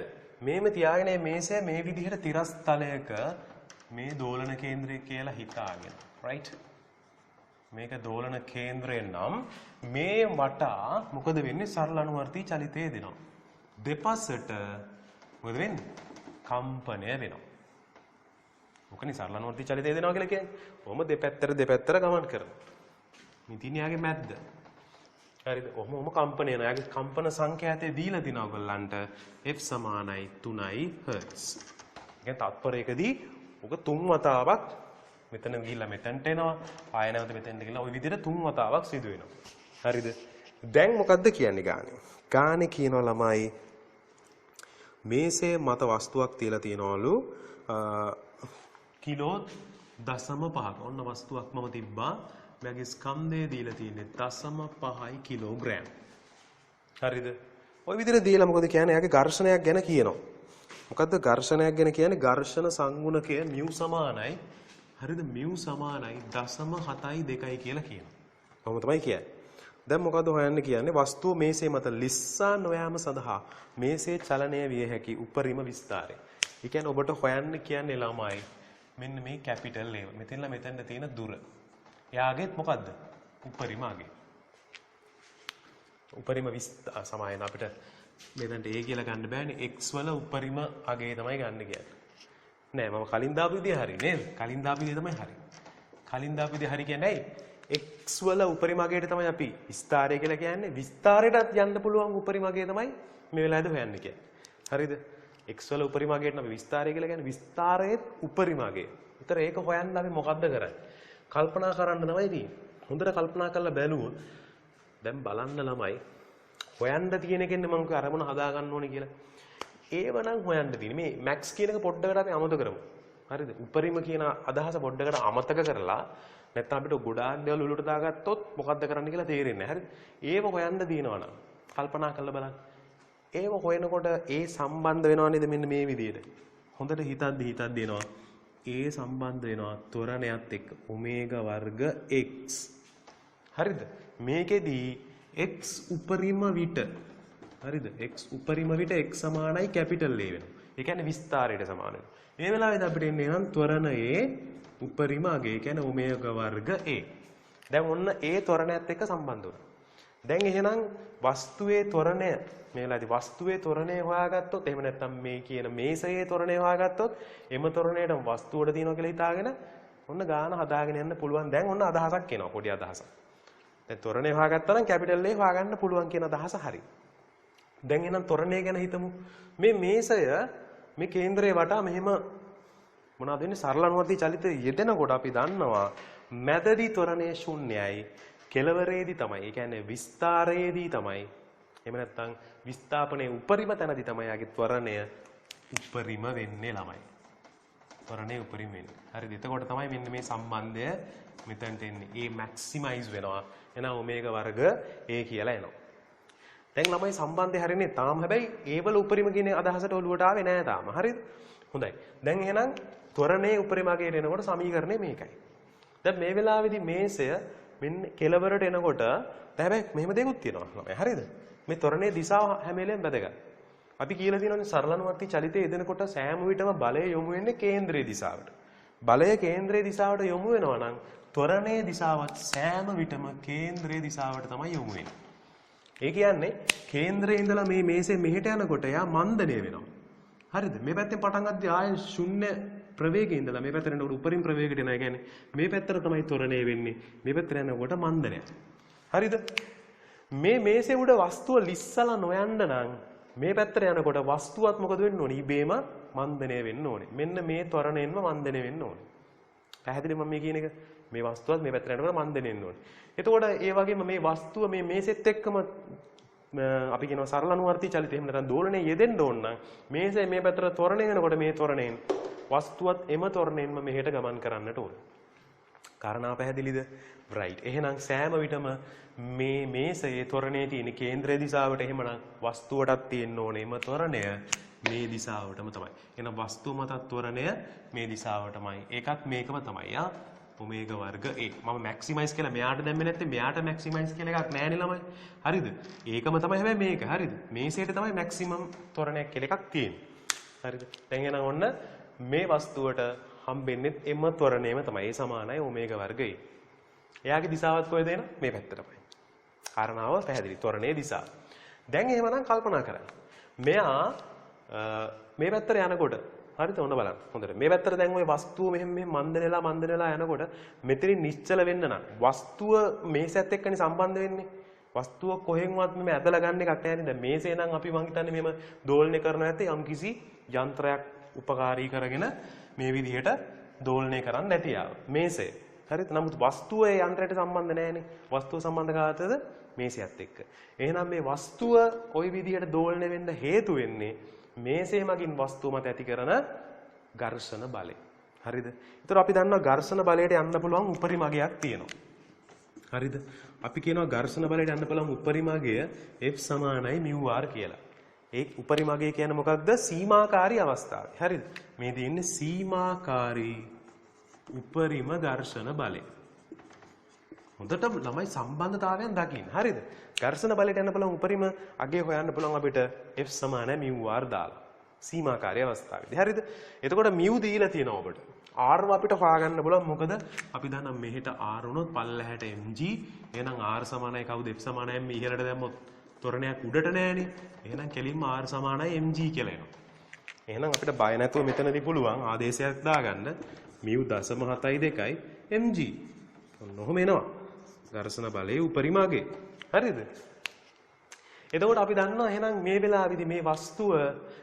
[SPEAKER 1] මේම තියාගෙන මේ මේසේ මේ විදිහට තිරස් තලයක මේ දෝලන කේන්ද්‍රය කියලා හිතාගෙන. right? මේක දෝලන කේන්ද්‍රය නම් මේ වටා මොකද වෙන්නේ සරල අනුවර්ති චලිතය දෙනවා. දෙපසට මොකද වෙන්නේ? කම්පනය වෙනවා. මොකනේ සරල අනුවර්ති චලිතය දෙනවා කියලා කියන්නේ? කොහොම දෙපැත්තට ගමන් කරනවා. මේ තියන්නේ යාගේ මැද්ද. හරිද? ඔහොම කම්පන වෙනවා. යාගේ කම්පන සංඛ්‍යාතය දීලා තිනවා ඔයගොල්ලන්ට f සමානයි 3යි හර්ට්ස්. ඒ තත්පරයකදී ඔක 3 වතාවක් මෙතන ගිහිල්ලා මෙතනට එනවා. ආය නැවත මෙතෙන්ට ගිහිල්ලා ওই විදිහට 3 වතාවක් සිදු වෙනවා. හරිද? දැන් මොකද්ද කියන්නේ ගානේ? ගානේ කියනවා ළමයි මේසේ මත වස්තුවක් තියලා තියනවලු කිලෝ 0.5ක. ඔන්න වස්තුවක් මම තිබ්බා. මගේ ස්කන්ධය දීලා තියෙන්නේ 0.5 කිලෝග්‍රෑම්. හරිද? ওই විදිහට දීලා මොකද කියන්නේ? එයාගේ ඝර්ෂණයක් ගැන කියනවා. මොකද්ද ඝර්ෂණයක් ගැන කියන්නේ? ඝර්ෂණ සංගුණකය μ සමානයි. හරිද? μ සමානයි 0.72යි කියලා කියනවා. කොහොම තමයි කියන්නේ? දැන් මොකද හොයන්න කියන්නේ? වස්තුව මේසේ මත ලිස්සා නොයාම සඳහා මේසේ චලනය විය හැකි උපරිම විස්තරය. ඒ කියන්නේ ඔබට හොයන්න කියන්නේ ළමයි මෙන්න මේ කැපිටල් ලේවල්. මෙතනලා මෙතනට තියෙන දුර. එයාගෙත් මොකද්ද? උපරිම අගය. උපරිම සමායන අපිට මෙතනට A කියලා ගන්න බෑනේ. x වල උපරිම අගය තමයි ගන්න කියන්නේ. නෑ මම කලින් දාපු විදිය හරි නේද? කලින් දාපු විදිය තමයි හරි. කලින් දාපු විදිය හරි කියන්නේ ඇයි? x වල උපරිම අගයට තමයි අපි විස්තරය කියලා කියන්නේ. විස්තරයටත් යන්න පුළුවන් උපරිම අගය තමයි මේ වෙලාවේදී හොයන්න කියන්නේ. හරිද? x වල උපරිම අගයට අපි විස්තරය කියලා කියන්නේ. විස්තරයේ උපරිම අගය. ඒතර ඒක හොයන්න අපි මොකද්ද කරන්නේ? කල්පනා කරන්න තමයි තියෙන්නේ. හොඳට කල්පනා කරලා බැලුවොත් දැන් බලන්න ළමයි හොයන්න තියෙන එකෙන්නේ මම කිය අරමුණ හදා ගන්න ඕනේ කියලා. ඒවනම් හොයන්න තියෙන්නේ. මේ මැක්ස් කියන එක පොඩ්ඩකට අපි අමතක කරමු. හරිද? උපරිම කියන අදහස පොඩ්ඩකට අමතක කරලා නැත්නම් අපිට ගොඩාක් දේවල් උලුට දාගත්තොත් මොකද්ද කරන්න කියලා තේරෙන්නේ නැහැ. හරිද? ඒව හොයන්න දිනවනම් කල්පනා කරලා බලන්න. ඒව හොයනකොට ඒ සම්බන්ධ වෙනව නේද මෙන්න මේ විදිහට. හොඳට හිතද්දි එනවා. ඒ සම්බන්ධ වෙනවා ත්වරණයත් එක්ක ඔමේගා වර්ග x. හරිද? මේකෙදී x උපරිම විට හරිද? x උපරිම විට x සමානයි කැපිටල් A වෙනවා. ඒ කියන්නේ විස්තරයට සමාන වෙනවා. මේ වෙලාවේදී අපිට එන්නේ නම් ත්වරණයේ උපරිම අගය කියන්නේ ඔමේග වර්ග a. දැන් ඔන්න a ත්වරණයත් එක්ක සම්බන්ධ වුණා. දැන් එහෙනම් වස්තුවේ ත්වරණය මේ වෙලාවේදී වස්තුවේ ත්වරණය හොයාගත්තොත් එහෙම නැත්නම් මේ කියන මේසයේ ත්වරණය හොයාගත්තොත් එම ත්වරණයට වස්තුවට තියෙනවා කියලා හිතාගෙන ඔන්න ගාන හදාගෙන යන්න පුළුවන්. දැන් ඔන්න අදහසක් එනවා පොඩි අදහසක්. දැන් ත්වරණය හොයාගත්තා නම් කැපිටල් A හොයාගන්න පුළුවන් කියන අදහස හරි. දැන් එහෙනම් ත්වරණය ගැන හිතමු. මේ මේසය මේ කේන්ද්‍රයේ වටා මෙහෙම මොනවද වෙන්නේ සරල අනුවර්ති චලිතය යෙදෙනකොට අපි දන්නවා මැදදී ත්වරණය ශුන්‍යයි. කෙලවරේදී තමයි. ඒ කියන්නේ විස්තරයේදී තමයි. එහෙම නැත්නම් විස්ථාපනයේ උපරිම තැනදී තමයි යාගේ ත්වරණය උපරිම වෙන්නේ ළමයි. ත්වරණය උපරිම වෙන්නේ. හරිද? එතකොට තමයි මෙන්න මේ සම්බන්ධය මෙතනට එන්නේ. ඒ මැක්සිමයිස් වෙනවා. එහෙනම් ඔමේගා වර්ග A කියලා එනවා. දැන් ළමයි සම්බන්ධය හරියන්නේ තාම හැබැයි A වල උපරිම කියන අදහසට ඔලුවට ආවේ නැහැ තාම. හරිද? හොඳයි. දැන් එහෙනම් ත්වරණයේ උපරිම අගයට එනකොට සමීකරණය මේකයි. දැන් මේ වෙලාවේදී මේසය මෙන්න කෙලවරට එනකොට දැන් හැබැයි මෙහෙම දෙයක්ත් තියෙනවා ළමයි. හරිද? මේ ත්වරණයේ දිශාව හැම වෙලේම වැදගත්. අපි කියලා තියෙනවානේ සරලනුවර්ති චලිතයේ යෙදෙනකොට සෑම විටම බලය යොමු වෙන්නේ කේන්ද්‍රයේ දිශාවට. බලය කේන්ද්‍රයේ දිශාවට යොමු වෙනවා නම් ත්වරණයේ දිශාවත් සෑම විටම කේන්ද්‍රයේ දිශාවට තමයි යොමු වෙන්නේ. ඒ කියන්නේ කේන්ද්‍රයේ ඉඳලා මේ මේසෙ මෙහෙට යනකොට එයා මන්දණය වෙනවා. හරිද? මේ පැත්තෙන් පටන් ගත්තී ආයේ ශුන්‍ය ප්‍රවේගයේ ඉඳලා මේ පැත්තට යනකොට උපරිම ප්‍රවේගයට එනවා. ඒ කියන්නේ මේ පැත්තට තමයි ත්වරණය වෙන්නේ. මේ පැත්තට යනකොට මන්දනය. හරිද? මේ මේසේ උඩ වස්තුව ලිස්සලා නොයන්න නම් මේ පැත්තට යනකොට වස්තුවත් මොකද වෙන්න ඕනේ? ඉබේම මන්දනය වෙන්න ඕනේ. මෙන්න මේ ත්වරණයෙන්ම මන්දනය වෙන්න ඕනේ. පැහැදිලිද මම මේ කියන එක? මේ වස්තුවත් මේ පැත්තට යනකොට මන්දනය වෙන්න ඕනේ. එතකොට ඒ වගේම මේ වස්තුව මේ මේසෙත් එක්කම අපි කියනවා සරල අනුවර්ති චලිතය එහෙම නැත්නම් දෝලනයේ යෙදෙන්න ඕන නම් මේසේ මේ පැත්තට ත්වරණය වෙනකොට මේ ත්වරණයෙන් වස්තුවත් එම ත්වරණයෙන්ම මෙහෙට ගමන් කරන්නට ඕනේ. කාරණා පැහැදිලිද? right. එහෙනම් සෑම විටම මේ මේසයේ ත්වරණයේ තියෙන කේන්ද්‍ර දිශාවට එහෙමනම් වස්තුවටත් තියෙන්න ඕනේ එම ත්වරණය මේ දිශාවටම තමයි. එහෙනම් වස්තුව මත ත්වරණය මේ දිශාවටමයි. ඒකත් මේකම තමයි. ඔමේගා වර්ග A. මම මැක්සිමයිස් කියලා මෙයාට දැම්මේ නැත්නම් මෙයාට මැක්සිමයිස් කියලා එකක් නැහැ නේ ළමයි. හරිද? ඒකම තමයි හැබැයි මේක. හරිද? මේසයට තමයි මැක්සිමම් ත්වරණයක් කියලා එකක් තියෙන්නේ. හරිද? දැන් එහෙනම් ඔන්න මේ වස්තුවට හම්බෙන්නේ එම ත්වරණයම තමයි. ඒ සමානයි ඔමේගා වර්ග A. එයාගේ දිශාවත් කොහෙද එන? මේ පැත්තටමයි. කාරණාව පැහැදිලි. ත්වරණයේ දිශාව. දැන් එහෙමනම් කල්පනා කරන්න. මෙයා මේ පැත්තට යනකොට හරිද? ඔන්න බලන්න. හොඳට. මේ පැත්තට දැන් ওই වස්තුව මෙහෙම මන්දනලා යනකොට මෙතනින් නිශ්චල වෙන්න නම් වස්තුව මේසයත් එක්කනේ සම්බන්ධ වෙන්නේ. වස්තුව කොහෙන්වත් මෙම ඇදලා ගන්න එකක් නැහැ නේද? මේසේ නම් අපි මං හිතන්නේ මෙහෙම දෝලනය කරන නැත්නම් යම්කිසි යන්ත්‍රයක් උපකාරී කරගෙන මේ විදිහට දෝලනය කරන්න නැති ආව. මේසේ. හරිද? නමුත් වස්තුව ඒ යන්ත්‍රයට සම්බන්ධ නැහැනේ. වස්තුව සම්බන්ධ කාටද? මේසයත් එක්ක. එහෙනම් මේ වස්තුව ওই විදිහට දෝලනය වෙන්න හේතු වෙන්නේ මේසේ මගින් වස්තුව මත ඇති කරන ඝර්ෂණ බලය. හරිද? ඒතර අපි දන්නවා ඝර්ෂණ බලයට යන්න පුළුවන් උපරිම අගයක් තියෙනවා. හරිද? අපි කියනවා ඝර්ෂණ බලයට යන්න පුළුවන් උපරිම අගය F සමානයි μr කියලා. ඒ උපරිම අගය කියන්නේ මොකක්ද? සීමාකාරී අවස්ථාව. හරිද? මේ තියෙන්නේ සීමාකාරී උපරිම ඝර්ෂණ බලය. හොඳට ළමයි සම්බන්ධතාවයන් දකින්න. හරිද? ඝර්ෂණ බලයට යන්න පුළුවන් උපරිම අගය හොයන්න පුළුවන් අපිට F සමානයි μr දාලා. සීමාකාරී අවස්ථාවේදී. හරිද? එතකොට μ දීලා තියෙනවා ඔබට. R අපිට හොයාගන්න පුළුවන්. මොකද අපි දන්නා මෙහෙට R වුණොත් පල්ලහැට mg. එහෙනම් R සමානයි කවුද? F සමානයි m ඉහළට දැම්මොත් ත්වරණයක් උඩට නෑනේ. එහෙනම් කෙලින්ම R සමානයි mg කියලා එනවා. එහෙනම් අපිට බය නැතුව මෙතනදී පුළුවන් ආදේශයක් දාගන්න μ.72 mg. ඔන්නෝම එනවා. ඝර්ෂණ බලයේ උපරිම අගය. හරිද? එතකොට අපි දන්නවා එහෙනම් මේ වෙලාවේදී මේ වස්තුව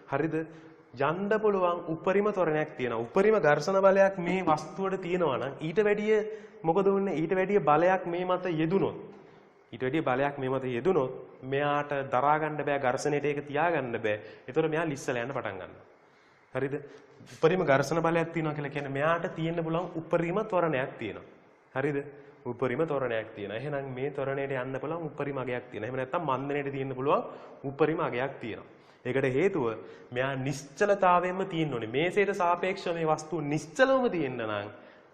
[SPEAKER 1] හරිද යන්න පුළුවන් උපරිම ත්වරණයක් තියෙනවා. උපරිම ඝර්ෂණ බලයක් මේ වස්තුවට තියෙනවා නම් ඊට වැඩිය මොකද වෙන්නේ? ඊට වැඩිය බලයක් මේ මත යෙදුනොත් මෙයාට දරා ගන්න බෑ ඝර්ෂණයට ඒක තියාගන්න බෑ. ඒතකොට මෙයා ලිස්සලා යන්න පටන් ගන්නවා. හරිද? උපරිම ඝර්ෂණ බලයක් තියෙනවා කියලා කියන්නේ මෙයාට තියෙන්න පුළුවන් උපරිම ත්වරණයක් තියෙනවා. හරිද? උපරිම ත්වරණයක් තියෙනවා. එහෙනම් මේ ත්වරණයට යන්න පුළුවන් උපරිම අගයක් තියෙනවා. එහෙම නැත්නම් මන්දනයට තියෙන්න පුළුවන් උපරිම අගයක් තියෙනවා. ඒකට හේතුව මෙයා නිශ්චලතාවයෙන්ම තියෙන්න ඕනේ. මේසයට සාපේක්ෂව මේ වස්තුව නිශ්චලවම තියෙන්න නම්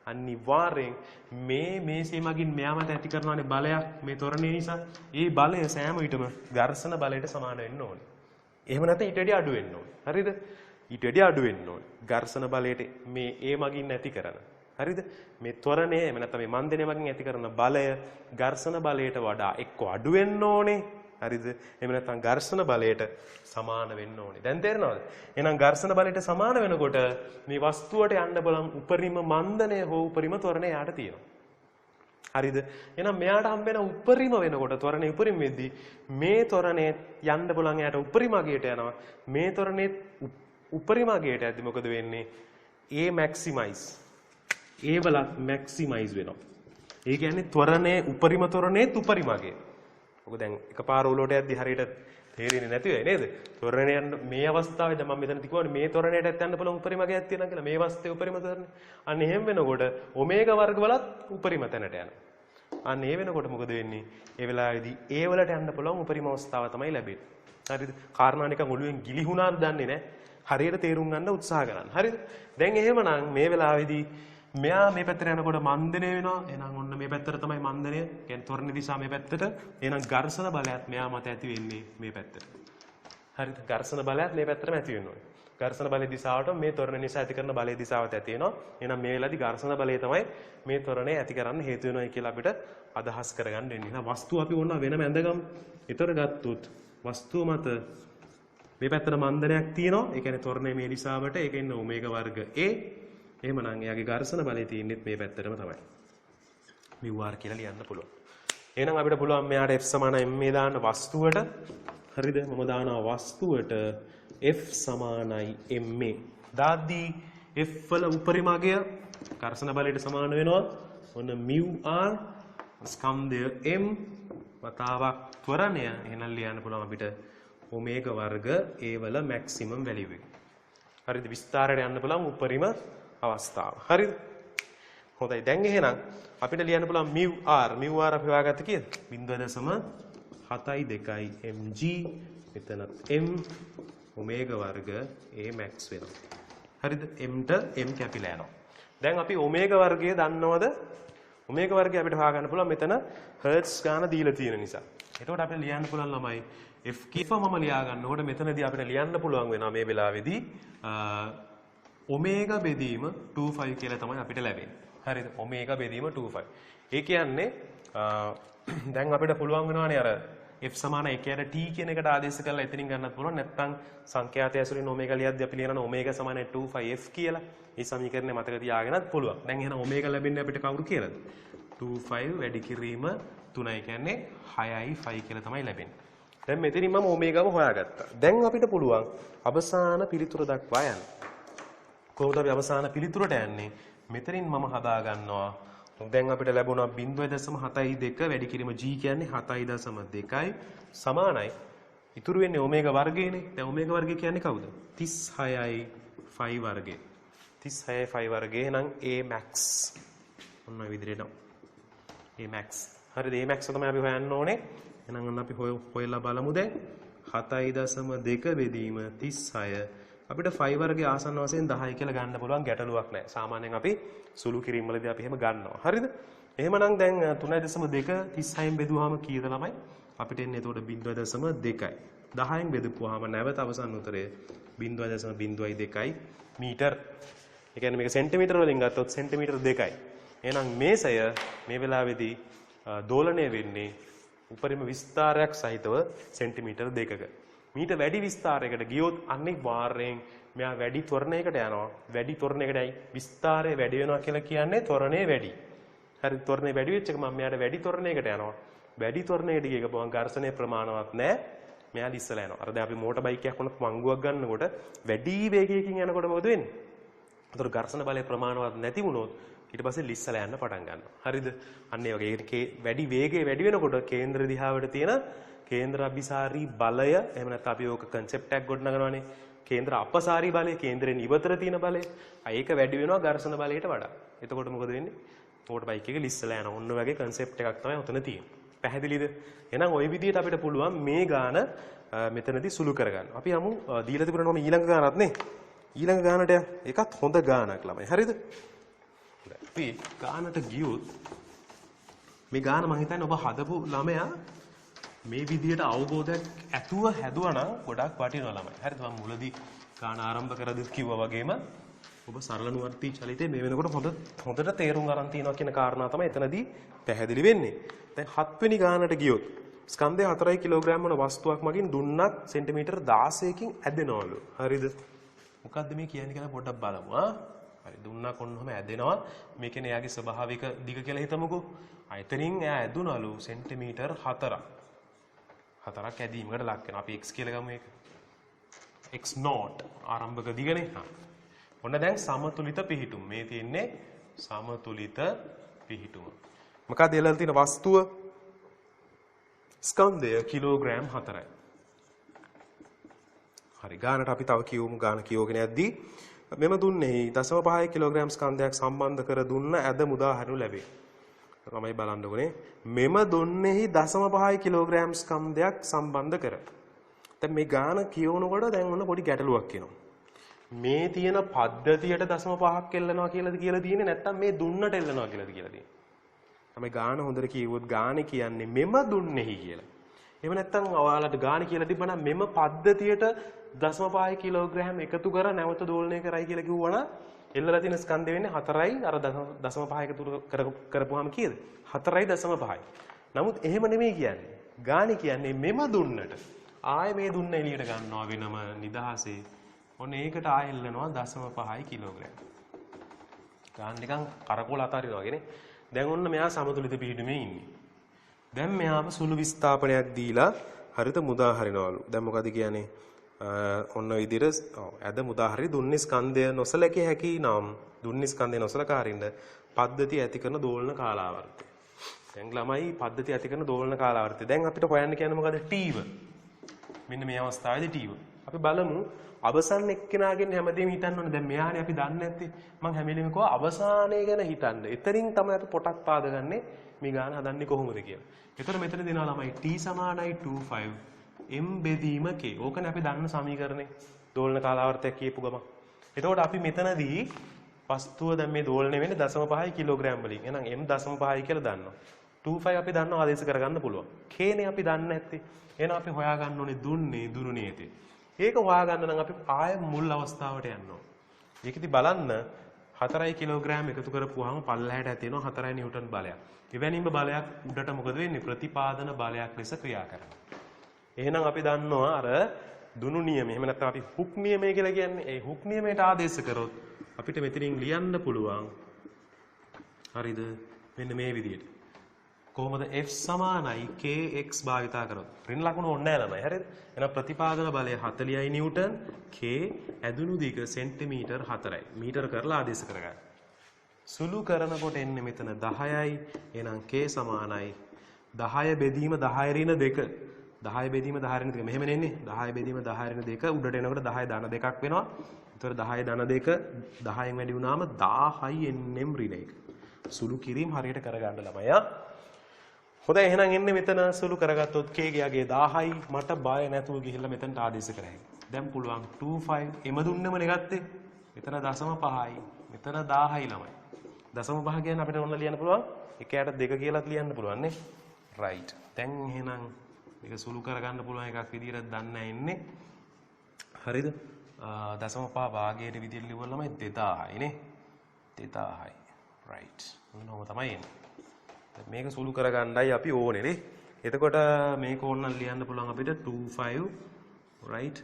[SPEAKER 1] අනිවාර්යෙන් මේ මේසේ මගින් මෙයා මත ඇති කරනවානේ බලයක් මේ ත්වරණය නිසා. ඒ බලය සෑම විටම ඝර්ෂණ බලයට සමාන වෙන්න ඕනේ. එහෙම නැත්නම් ඊට වඩා අඩු වෙන්න ඕනේ. හරිද? ඊට වැඩි අඩු වෙන්න ඕනේ. ඝර්ෂණ බලයට මේ ඒ මගින් නැති කරන. හරිද? මේ ත්වරණය එහෙම නැත්නම් මේ මන්දනය මගින් ඇති කරන බලය ඝර්ෂණ බලයට වඩා එක්ක අඩු වෙන්න ඕනේ. හරිද? එහෙම නැත්නම් ඝර්ෂණ බලයට සමාන වෙන්න ඕනේ. දැන් තේරෙනවද? එහෙනම් ඝර්ෂණ බලයට සමාන වෙනකොට මේ වස්තුවට යන්න බලන් උපරිම මන්දනය හෝ උපරිම ත්වරණය යාට තියෙනවා. හරිද? එහෙනම් මෙයාට හම්බ වෙන උපරිම වෙනකොට ත්වරණය උපරිම වෙද්දී මේ ත්වරණය යන්න බලන් යාට උපරිම අගයට යනවා. මේ ත්වරණය උපරිම අගයට යද්දි මොකද වෙන්නේ? A maximize. A වලත් maximize වෙනවා. ඒ කියන්නේ ත්වරණයේ උපරිම ත්වරණයේත් උපරිම අගය. ඔක දැන් එකපාර උලෝට යද්දි හරියට තේරෙන්නේ නැති වෙයි නේද? ත්වරණය යන මේ අවස්ථාවේදී මම මෙතන තිබුණානේ මේ ත්වරණයටත් යන්න පුළුවන් උපරිම අගයක් තියෙනවා කියලා. මේ වස්තේ උපරිම ත්වරණය. අන්න එහෙම වෙනකොට ඔමේගා වර්ග වලත් උපරිම තැනට යනවා. අන්න ඒ වෙනකොට මොකද වෙන්නේ? ඒ වෙලාවේදී A වලට යන්න පුළුවන් උපරිම අවස්ථාව තමයි ලැබෙන්නේ. හරිද? කාරණා නිකන් ඔළුවෙන් ගිලිහුණාද දන්නේ නැහැ. හරියට තේරුම් ගන්න උත්සාහ කරන්න. හරිද? දැන් එහෙමනම් මේ වෙලාවේදී මෙයා මේ පැත්තට යනකොට මන්දනය වෙනවා. එහෙනම් ඔන්න මේ පැත්තට තමයි මන්දනය. කියන්නේ ත්වරණ දිශාව මේ පැත්තට. එහෙනම් ඝර්ෂණ බලයත් මෙයා මත ඇති වෙන්නේ මේ පැත්තට. හරිද? ඝර්ෂණ බලයත් මේ පැත්තටම ඇති වෙනවා. ඝර්ෂණ බලයේ දිශාවට මේ ත්වරණ නිසා ඇති කරන බලයේ දිශාවට ඇති වෙනවා. එහෙනම් මේ වෙලාවේදී ඝර්ෂණ බලය තමයි මේ ත්වරණය ඇති කරන්න හේතු වෙනවා කියලා අපිට අදහස් කරගන්න වෙන්නේ. එහෙනම් වස්තුව අපි ඕන වෙනම ඇඳගමු. ඊතර ගත්තොත් වස්තුව මත මේ පැත්තට මන්දනයක් තියෙනවා. ඒ කියන්නේ ත්වරණය මේ දිශාවට ඒක ඉන්න ඔමේගා වර්ග A. එහෙමනම් එයාගේ ඝර්ෂණ බලය තියෙන්නේ මේ පැත්තටම තමයි. μr කියලා ලියන්න පුළුවන්. එහෙනම් අපිට පුළුවන් මෙයාට F සමානයි m දාන්න වස්තුවට. හරිද? මම දානවා වස්තුවට F සමානයි ma. දාද්දී F වල උපරිම අගය ඝර්ෂණ බලයට සමාන වෙනවා. ඔන්න μr ස්කන්ධය m වතාවක් ත්වරණය. එහෙනම් ලියන්න පුළුවන් අපිට ඔමේගා වර්ග A වල මැක්සිමම් වැලියු එක. හරිද? විස්තරයට යන්න පුළුවන් උපරිම අවස්ථාව. හරිද? හොඳයි. දැන් එහෙනම් අපිට ලියන්න පුළුවන් μr අපි හොයාගත්ත කීයද? 0.72 mg මෙතන m ඔමේගා වර්ග A max වෙනවා. හරිද? m ට m කැපිලා යනවා. දැන් අපි ඔමේගා වර්ගය දන්නවද? ඔමේගා වර්ගය අපිට හොයාගන්න පුළුවන් මෙතන හර්ට්ස් ගාන දීලා තියෙන නිසා. එතකොට අපිට ලියන්න පුළුවන් ළමයි f මම ලියා ගන්නකොට මෙතනදී අපිට ලියන්න පුළුවන් වෙනවා මේ වෙලාවේදී ඔමේගා බෙදීම 25 කියලා තමයි අපිට ලැබෙන්නේ. හරිද? ඔමේගා බෙදීම 25. ඒ කියන්නේ දැන් අපිට පුළුවන් වෙනවානේ අර f සමාන 1ට t කියන එකට ආදේශ කරලා එතනින් ගන්නත් පුළුවන්. නැත්නම් සංඛ්‍යාත ඇසුරින් ඔමේගා ලියද්දී අපි ලියනවා ඔමේගා සමාන 25f කියලා. මේ සමීකරණය මතක තියාගෙනත් පුළුවන්. දැන් එහෙනම් ඔමේගා ලැබෙන්නේ අපිට කවුරු කියලාද? 25 වැඩි කිරීම 3යි කියන්නේ 6යි 5 කියලා තමයි ලැබෙන්නේ. දැන් මෙතනින් මම ඔමේගාව හොයාගත්තා. දැන් අපිට පුළුවන් අවසාන පිළිතුර දක්වා යන්න. කොහොමද අපි අවසාන පිළිතුරට යන්නේ? මෙතනින් මම හදා ගන්නවා. දැන් අපිට ලැබුණා 0.72 වැඩි කිරීම g කියන්නේ 7.2යි සමානයි. ඉතුරු වෙන්නේ ඔමේගා වර්ගයනේ. දැන් ඔමේගා වර්ගය කියන්නේ කවුද? 36යි 5 වර්ගය. 36යි 5 වර්ගය එහෙනම් A max. ඔන්න ඔය විදිහට. A max. හරිද? A max තමයි අපි හොයන්න ඕනේ. එහෙනම් ඔන්න අපි හොයලා බලමු දැන්. 7.2 බෙදීම 36 අපිට 5 වර්ගයේ ආසන්න වශයෙන් 10 කියලා ගන්න පුළුවන් ගැටලුවක් නැහැ. සාමාන්‍යයෙන් අපි සුළු කිරීම වලදී අපි එහෙම ගන්නවා. හරිද? එහෙමනම් දැන් 3.2 36න් බෙදුවාම කීයද ළමයි? අපිට එන්නේ එතකොට 0.2යි. 10න් බෙදපුවාම නැවත අවසන් උත්තරය 0.02යි මීටර. ඒ කියන්නේ මේක සෙන්ටිමීටර වලින් ගත්තොත් සෙන්ටිමීටර 2යි. එහෙනම් මේසය මේ වෙලාවේදී දෝලණය වෙන්නේ උපරිම විස්තරයක් සහිතව සෙන්ටිමීටර 2ක. මීට වැඩි විස්තරයකට ගියොත් අනිවාර්යෙන් මෙයා වැඩි ත්වරණයකට යනවා. වැඩි ත්වරණයකටයි විස්තරය වැඩි වෙනවා කියලා කියන්නේ ත්වරණය වැඩි. හරි ත්වරණය වැඩි වෙච්ච එක මම මෙයාට වැඩි ත්වරණයකට යනවා. වැඩි ත්වරණයකට ගිය ගමන් ඝර්ෂණය ප්‍රමාණවත් නැහැ. මෙයා ඉස්සලා යනවා. අර දැන් අපි මෝටර් බයික් එකක් වුණත් වංගුවක් ගන්නකොට වැඩි වේගයකින් යනකොට මොකද වෙන්නේ? ඒතර ඝර්ෂණ බලය ප්‍රමාණවත් නැති වුණොත් ඊට පස්සේ ලිස්සලා යන්න පටන් ගන්නවා. හරිද? අන්න ඒ වගේ ඒකේ වැඩි වේගය වැඩි වෙනකොට කේන්ද්‍ර දිහාවට තියෙන කේන්ද්‍ර අභිසාරී බලය එහෙම නැත්නම් අපි ඕක concept එකක් ගොඩනගනවානේ. කේන්ද්‍ර අපසාරී බලය, කේන්ද්‍රයෙන් ඉවතර තියෙන බලය. ඒක වැඩි වෙනවා ඝර්ෂණ බලයට වඩා. එතකොට මොකද වෙන්නේ? මෝටර් බයික් එක ලිස්සලා යනවා. ඔන්න ඔයගේ concept එකක් තමයි උතන තියෙන්නේ. පැහැදිලිද? එහෙනම් ওই විදිහට අපිට පුළුවන් මේ ගාන මෙතනදී සුළු කරගන්න. අපි යමු දීලා තිබුණාම ඊළඟ ගානත් නේ. ඊළඟ ගානට එකත් හොඳ ගානක් ළමයි. හරිද? අපි ගානට ගියොත් මේ ගාන මම හිතන්නේ ඔබ හදපු ළමයා මේ විදිහට අවබෝධයක් ඇතුව හැදුවා නම් ගොඩක් වටිනවා ළමයි. හරිද? මම මුලදී ගාන ආරම්භ කරද්දී කිව්වා වගේම ඔබ සරල නුවණති චලිතේ මේ වෙනකොට හොඳට තේරුම් ගන්න තියෙනවා කියන කාරණා තමයි එතනදී පැහැදිලි වෙන්නේ. දැන් 7 වෙනි ගානට ගියොත් ස්කන්ධය 4 කිලෝග්‍රෑම් වන වස්තුවක් මගින් දුන්නත් සෙන්ටිමීටර් 16කින් ඇදෙනවලු. හරිද? මොකද්ද මේ කියන්නේ කියලා පොඩ්ඩක් බලමු. හරි දුන්නක් ඔන්නෝම ඇදෙනවා. මේ කියන්නේ එයාගේ ස්වභාවික දිග කියලා හිතමුකෝ. එතනින් එයා ඇදුනලු සෙන්ටිමීටර් 4ක්. 4ක් ඇදීමකට ලක් වෙනවා. අපි x කියලා ගමු ඒක. x0 ආරම්භක දිගනේ. ඔන්න දැන් සමතුලිත පිහිටුම. මේ තියෙන්නේ සමතුලිත පිහිටුම. මොකක්ද එළවලු තියෙන වස්තුව? ස්කන්ධය කිලෝග්‍රෑම් 4යි. හරි ගානට අපි තව කියවමු. ගාන කියවගෙන යද්දී මෙම දුන්නේහි 0.5 කිලෝග්‍රෑම් ස්කන්ධයක් සම්බන්ධ කර දුන්න ඇද මුදා හරිනු ලැබේ. තමයි බලන්නකොනේ. මෙම දුන්නේහි 0.5 කිලෝග්‍රෑම් ස්කන්ධයක් සම්බන්ධ කර. දැන් මේ ගාන කියවනකොට දැන් ඔන්න පොඩි ගැටලුවක් එනවා. මේ තියෙන පද්ධතියට 0.5ක් එල්ලනවා කියලාද කියලා තියෙන්නේ නැත්නම් මේ දුන්නට එල්ලනවා කියලාද කියලා තියෙන්නේ. තමයි ගාන හොඳට කියවුවොත් ගානේ කියන්නේ මෙම දුන්නේහි කියලා. එහෙම නැත්නම් ඔයාලට ගාන කියලා තිබ්බනම් මෙම පද්ධතියට 0.5 කිලෝග්‍රෑම් එකතු කර නැවත දෝලනය කරයි කියලා කිව්වනම් එල්ලලා තියෙන ස්කන්ධය වෙන්නේ 4යි අර 0.5 එකතු කරපුවාම කීයද? 4.5යි. නමුත් එහෙම නෙමෙයි කියන්නේ. ගානේ කියන්නේ මෙම දුන්නට ආයේ මේ දුන්න එළියට ගන්නවා වෙනම නිදහසේ. ඔන්න ඒකට ආයෙ එල්ලනවා 0.5 කිලෝග්‍රෑම්. ගාන නිකන් කරකෝල අතාරිනවා වගේනේ. දැන් ඔන්න මෙයා සමතුලිත පිහිටුමේ ඉන්නේ. දැන් මෙයාම සුළු විස්ථාපනයක් දීලා හරිත මුදා හරිනවලු. දැන් මොකද කියන්නේ? ඔන්න විදිහට ඇද මුදා හරි දුන්නේ ස්කන්ධය නොසලකිය හැකි නම් දුන්නේ ස්කන්ධය නොසලකා හරින්න පද්ධතිය ඇති කරන දෝලන කාලාවර්තය. දැන් ළමයි පද්ධතිය ඇති කරන දෝලන කාලාවර්තය. දැන් අපිට හොයන්න කියන්නේ මොකද? t1. මෙන්න මේ අවස්ථාවේදී t1. අපි බලමු අවසන් එක්කෙනාගෙන් හැමදේම හිතන්න ඕනේ. දැන් මෙයානේ අපි දන්නේ නැත්තේ. මං හැම වෙලෙම කිව්වා අවසානය ගැන හිතන්න. එතනින් තමයි අපි පොටක් පාදගන්නේ මේ ගාන හදන්නේ කොහොමද කියලා. ඒතර මෙතන දෙනවා ළමයි t සමානයි 25 m බෙදීම k. ඕකනේ අපි දන්න සමීකරණේ. දෝලන කාලාවර්තයක් කියපු ගම. එතකොට අපි මෙතනදී වස්තුව දැන් මේ දෝලණය වෙන්නේ 0.5 කිලෝග්‍රෑම් වලින්. එහෙනම් m 0.5 කියලා දන්නවා. 25 අපි දන්නවා ආදේශ කරගන්න පුළුවන්. k නේ අපි දන්නේ නැත්තේ. එහෙනම් අපි හොයාගන්න ඕනේ දුන්නේ දුරු නියතේ. ඒක හොයාගන්න නම් අපි ආය මුල් අවස්ථාවට යන්න ඕනේ. ඒකෙදි බලන්න 4 කිලෝග්‍රෑම් එකතු කරපුවාම පල්ලහැට ඇති වෙනවා 4 නිව්ටන් බලයක්. එවැනිම බලයක් උඩට මොකද වෙන්නේ? ප්‍රතිපාදන බලයක් ලෙස ක්‍රියා කරනවා. එහෙනම් අපි දන්නවා අර දුනු නියමය. එහෙම නැත්නම් අපි හුක් නියමය කියලා කියන්නේ. ඒ හුක් නියමයට ආදේශ කරොත් අපිට මෙතනින් ලියන්න පුළුවන්. හරිද? මෙන්න මේ විදිහට. කොහොමද f සමානයි kx භාවිතා කරොත්? ඍණ ලකුණු ඕනේ නැහැ ළමයි. හරිද? එහෙනම් ප්‍රතිපාදන බලය 40යි නිව්ටන්, k ඇදුණු දිග සෙන්ටිමීටර් 4යි. මීටර කරලා ආදේශ කරගන්න. සුළු කරනකොට එන්නේ මෙතන 10යි. එහෙනම් k සමානයි 10 බෙදීම 10 ඍණ 2. 10 බෙදීම 10 ඍණ 2 මෙහෙම නෙන්නේ. 10 බෙදීම 10 ඍණ 2 උඩට එනකොට 10 ධන 2ක් වෙනවා. ඒතර 10 ධන 2 10න් වැඩි වුණාම 1000යි nm ඍණ 1. සුළු කිරීම හරියට කරගන්න ළමයා. හොඳයි එහෙනම් එන්නේ මෙතන සුළු කරගත්තොත් k ගියාගේ 1000යි මට බය නැතුව ගිහිල්ලා මෙතනට ආදේශ කරා. දැන් පුළුවන් 25 එම දුන්නමනේ ගත්තේ. මෙතන 0.5යි. මෙතන 1000යි ළමයි. 0.5 කියන්නේ අපිට ඔන්න ලියන්න පුළුවන් 1යට 2 කියලාත් ලියන්න පුළුවන් නේ. right. දැන් එහෙනම් මේක සුළු කරගන්න පුළුවන් එකක් විදියට දන්න ඉන්නේ. හරිද? 0.5 භාගයට විදියට ලියුවා ළමයි 2000යි නේ. 2000යි. right. මොනවම තමයි එන්නේ. මේක සුළු කරගන්නයි අපි ඕනේ නේ. එතකොට මේක ඕනනම් ලියන්න පුළුවන් අපිට 25 right.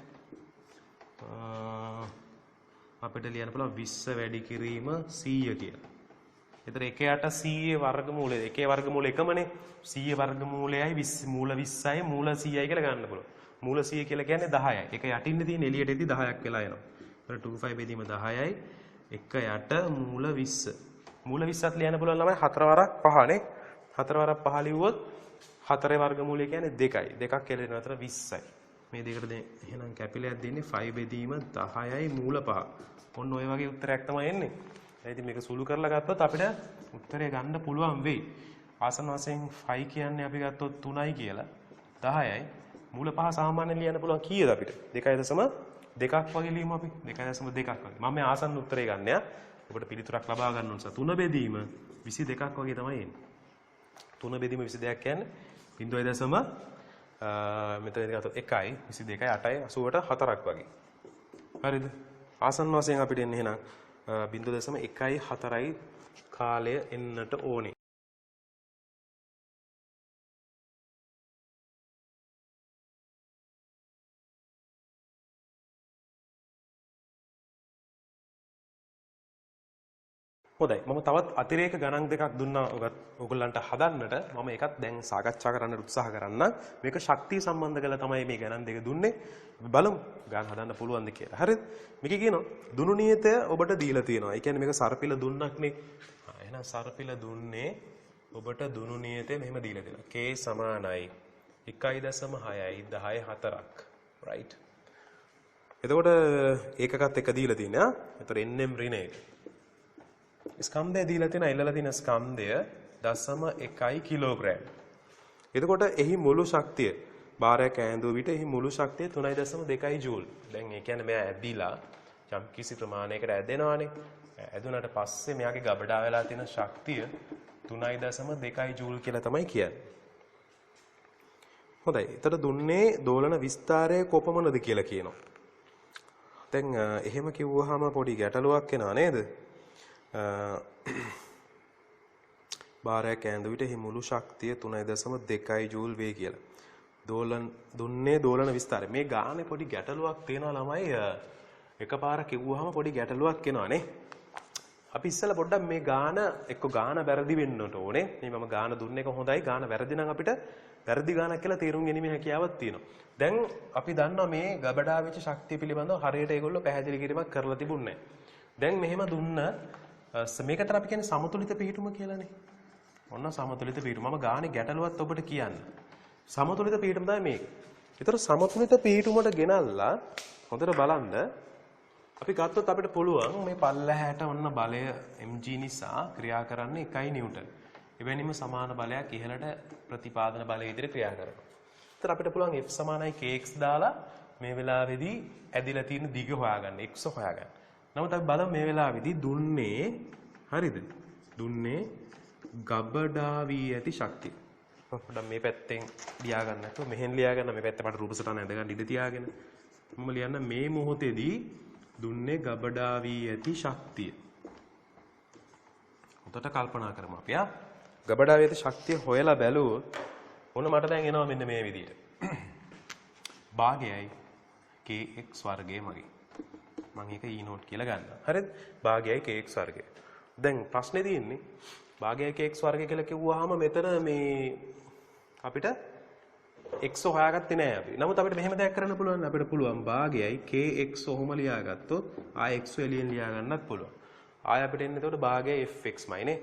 [SPEAKER 1] අපිට ලියන්න පුළුවන් 20 වැඩි කිරීම 100 කියලා. එතන 1ට 100 වර්ගමූලය. 1 වර්ගමූලය එකමනේ. 100 වර්ගමූලයයි 20 මූල 20යි මූල 100යි කියලා ගන්න පුළුවන්. මූල 100 කියලා කියන්නේ 10යි. ඒක යටින් තියෙන එළියට එද්දි 10ක් වෙලා එනවා. එතන 25 බෙදීම 10යි. 1 යට මූල 20. මූල 20ත් ලියන්න පුළුවන් ළමයි 4 වරක් 5 නේ. 4 වරක් 5 ලිව්වොත් 4 වර්ගමූලය කියන්නේ 2යි. 2ක් කියලා එතන 20යි. මේ දෙකට එහෙනම් කැපිලයක් දෙන්නේ 5 බෙදීම 10යි මූල 5. ඔන්න ඔය වගේ උත්තරයක් තමයි එන්නේ. ඉතින් මේක සුළු කරලා ගත්තොත් අපිට උත්තරය ගන්න පුළුවන් වෙයි. ආසන වශයෙන් 5 කියන්නේ අපි ගත්තොත් 3යි කියලා 10යි මූල 5 සාමාන්‍යයෙන් ලියන්න පුළුවන් කීයද අපිට? 2.2ක් වගේ ලියමු අපි. 2.2ක් වගේ. මම මේ ආසන්න උත්තරය ගන්න යා. ඔබට පිළිතුරක් ලබා ගන්න ඕන නිසා 3 බෙදීම 22ක් වගේ තමයි එන්නේ. 3 බෙදීම 22ක් කියන්නේ 0.0 මෙතන ගත්තොත් 1යි 22යි 8යි 80ට 4ක් වගේ. හරිද? ආසන්න වශයෙන් අපිට එන්නේ එහෙනම් 0.14යි කාලය එන්නට ඕනේ. හොඳයි. මම තවත් අතිරේක ගණන් දෙකක් දුන්නා ඔයගොල්ලන්ට හදන්නට. මම ඒකත් දැන් සාකච්ඡා කරන්න උත්සාහ කරන්න. මේක ශක්තිය සම්බන්ධ කරලා තමයි මේ ගණන් දෙක දුන්නේ. අපි බලමු ගණන් හදන්න පුළුවන්ද කියලා. හරිද? මේකේ කියනවා දුනු නියතය ඔබට දීලා තියෙනවා. ඒ කියන්නේ මේක සරපිල දුන්නක්නේ. එහෙනම් සරපිල දුන්නේ ඔබට දුනු නියතය මෙහෙම දීලා තියෙනවා. k සමානයි 1.6යි 10 4ක්. right. එතකොට ඒකකත් එක දීලා තියෙනවා. එතකොට nm ඍණ එක. ස්කන්ධය දීලා තියෙන ඉල්ලලා තියෙන ස්කන්ධය 0.1 කිලෝග්‍රෑම්. එතකොට එහි මුළු ශක්තිය බාරයක් ඈඳුව විට එහි මුළු ශක්තිය 3.2 ජූල්. දැන් ඒ කියන්නේ මෙයා ඇදිලා යම් කිසි ප්‍රමාණයකට ඇදෙනවානේ. ඇදුනට පස්සේ මෙයාගේ ගබඩා වෙලා තියෙන ශක්තිය 3.2 ජූල් කියලා තමයි කියන්නේ. හොඳයි. එතකොට දුන්නේ දෝලන විස්තරය කොපමණද කියලා කියනවා. දැන් එහෙම කිව්වහම පොඩි ගැටලුවක් එනවා නේද? බාරයක් ඈඳුව විට එහි මුළු ශක්තිය 3.2 ජූල් වේ කියලා. දුන්නේ දෝලන විස්තරය. මේ ගානේ පොඩි ගැටලුවක් තියෙනවා ළමයි. එකපාර කිව්වහම පොඩි ගැටලුවක් එනවානේ. අපි ඉස්සෙල්ලා පොඩ්ඩක් මේ ගාන එක්ක ගාන වැරදි වෙන්නට ඕනේ. මේ මම ගාන දුන්න එක හොඳයි. ගාන වැරදි නම් අපිට වැරදි ගානක් කියලා තේරුම් ගැනීමේ හැකියාවක් තියෙනවා. දැන් අපි දන්නවා මේ ගබඩා වෙච්ච ශක්තිය පිළිබඳව හරියට ඒගොල්ලෝ පැහැදිලි කිරීමක් කරලා තිබුණේ නැහැ. දැන් මෙහෙම දුන්න මේකට අපි කියන්නේ සමතුලිත පිහිටුම කියලානේ. ඔන්න සමතුලිත පිහිටුම. මම ගානේ ගැටලුවත් ඔබට කියන්න. සමතුලිත පිහිටුම තමයි මේක. ඒතර සමතුලිත පිහිටුමට ගෙනල්ලා හොඳට බලන්න අපි ගත්තොත් අපිට පුළුවන් මේ පල්ලහැට ඔන්න බලය mg නිසා ක්‍රියා කරන්නේ 1 නිව්ටන්. එවැනිම සමාන බලයක් ඉහළට ප්‍රතිපාදන බලය විදිහට ක්‍රියා කරනවා. ඒතර අපිට පුළුවන් F සමානයි kx දාලා මේ වෙලාවේදී ඇදිලා තියෙන දිග හොයාගන්න, x හොයාගන්න. නමුත් අපි බලමු මේ වෙලාවේදී දුන්නේ හරිද? දුන්නේ ගබඩා වී ඇති ශක්තිය. පොඩ්ඩක් මේ පැත්තෙන් ලියා ගන්න නැතුව මෙහෙන් ලියා ගන්න. මේ පැත්තේ මට රූප සටහන ඇඳ ගන්න ඉඩ තියාගෙන. මම ලියන්න මේ මොහොතේදී දුන්නේ ගබඩා වී ඇති ශක්තිය. උඩට කල්පනා කරමු අපි ආ. ගබඩා වී ඇති ශක්තිය හොයලා බැලුවොත් ඔන්න මට දැන් එනවා මෙන්න මේ විදිහට. භාගයයි kx වර්ගය මගේ. මම ඒක e නෝට් කියලා ගන්නවා. හරිද? භාගයයි kx වර්ගය. දැන් ප්‍රශ්නේ තියෙන්නේ භාගයයි kx වර්ගය කියලා කිව්වහම මෙතන මේ අපිට x හොයාගත්තේ නෑ අපි. නමුත් අපිට මෙහෙම දෙයක් කරන්න පුළුවන්. අපිට පුළුවන් භාගයයි kx ඔහොම ලියාගත්තොත් ආය x එළියෙන් ලියා ගන්නත් පුළුවන්. ආය අපිට එන්නේ එතකොට භාගයයි fxමයි නේ.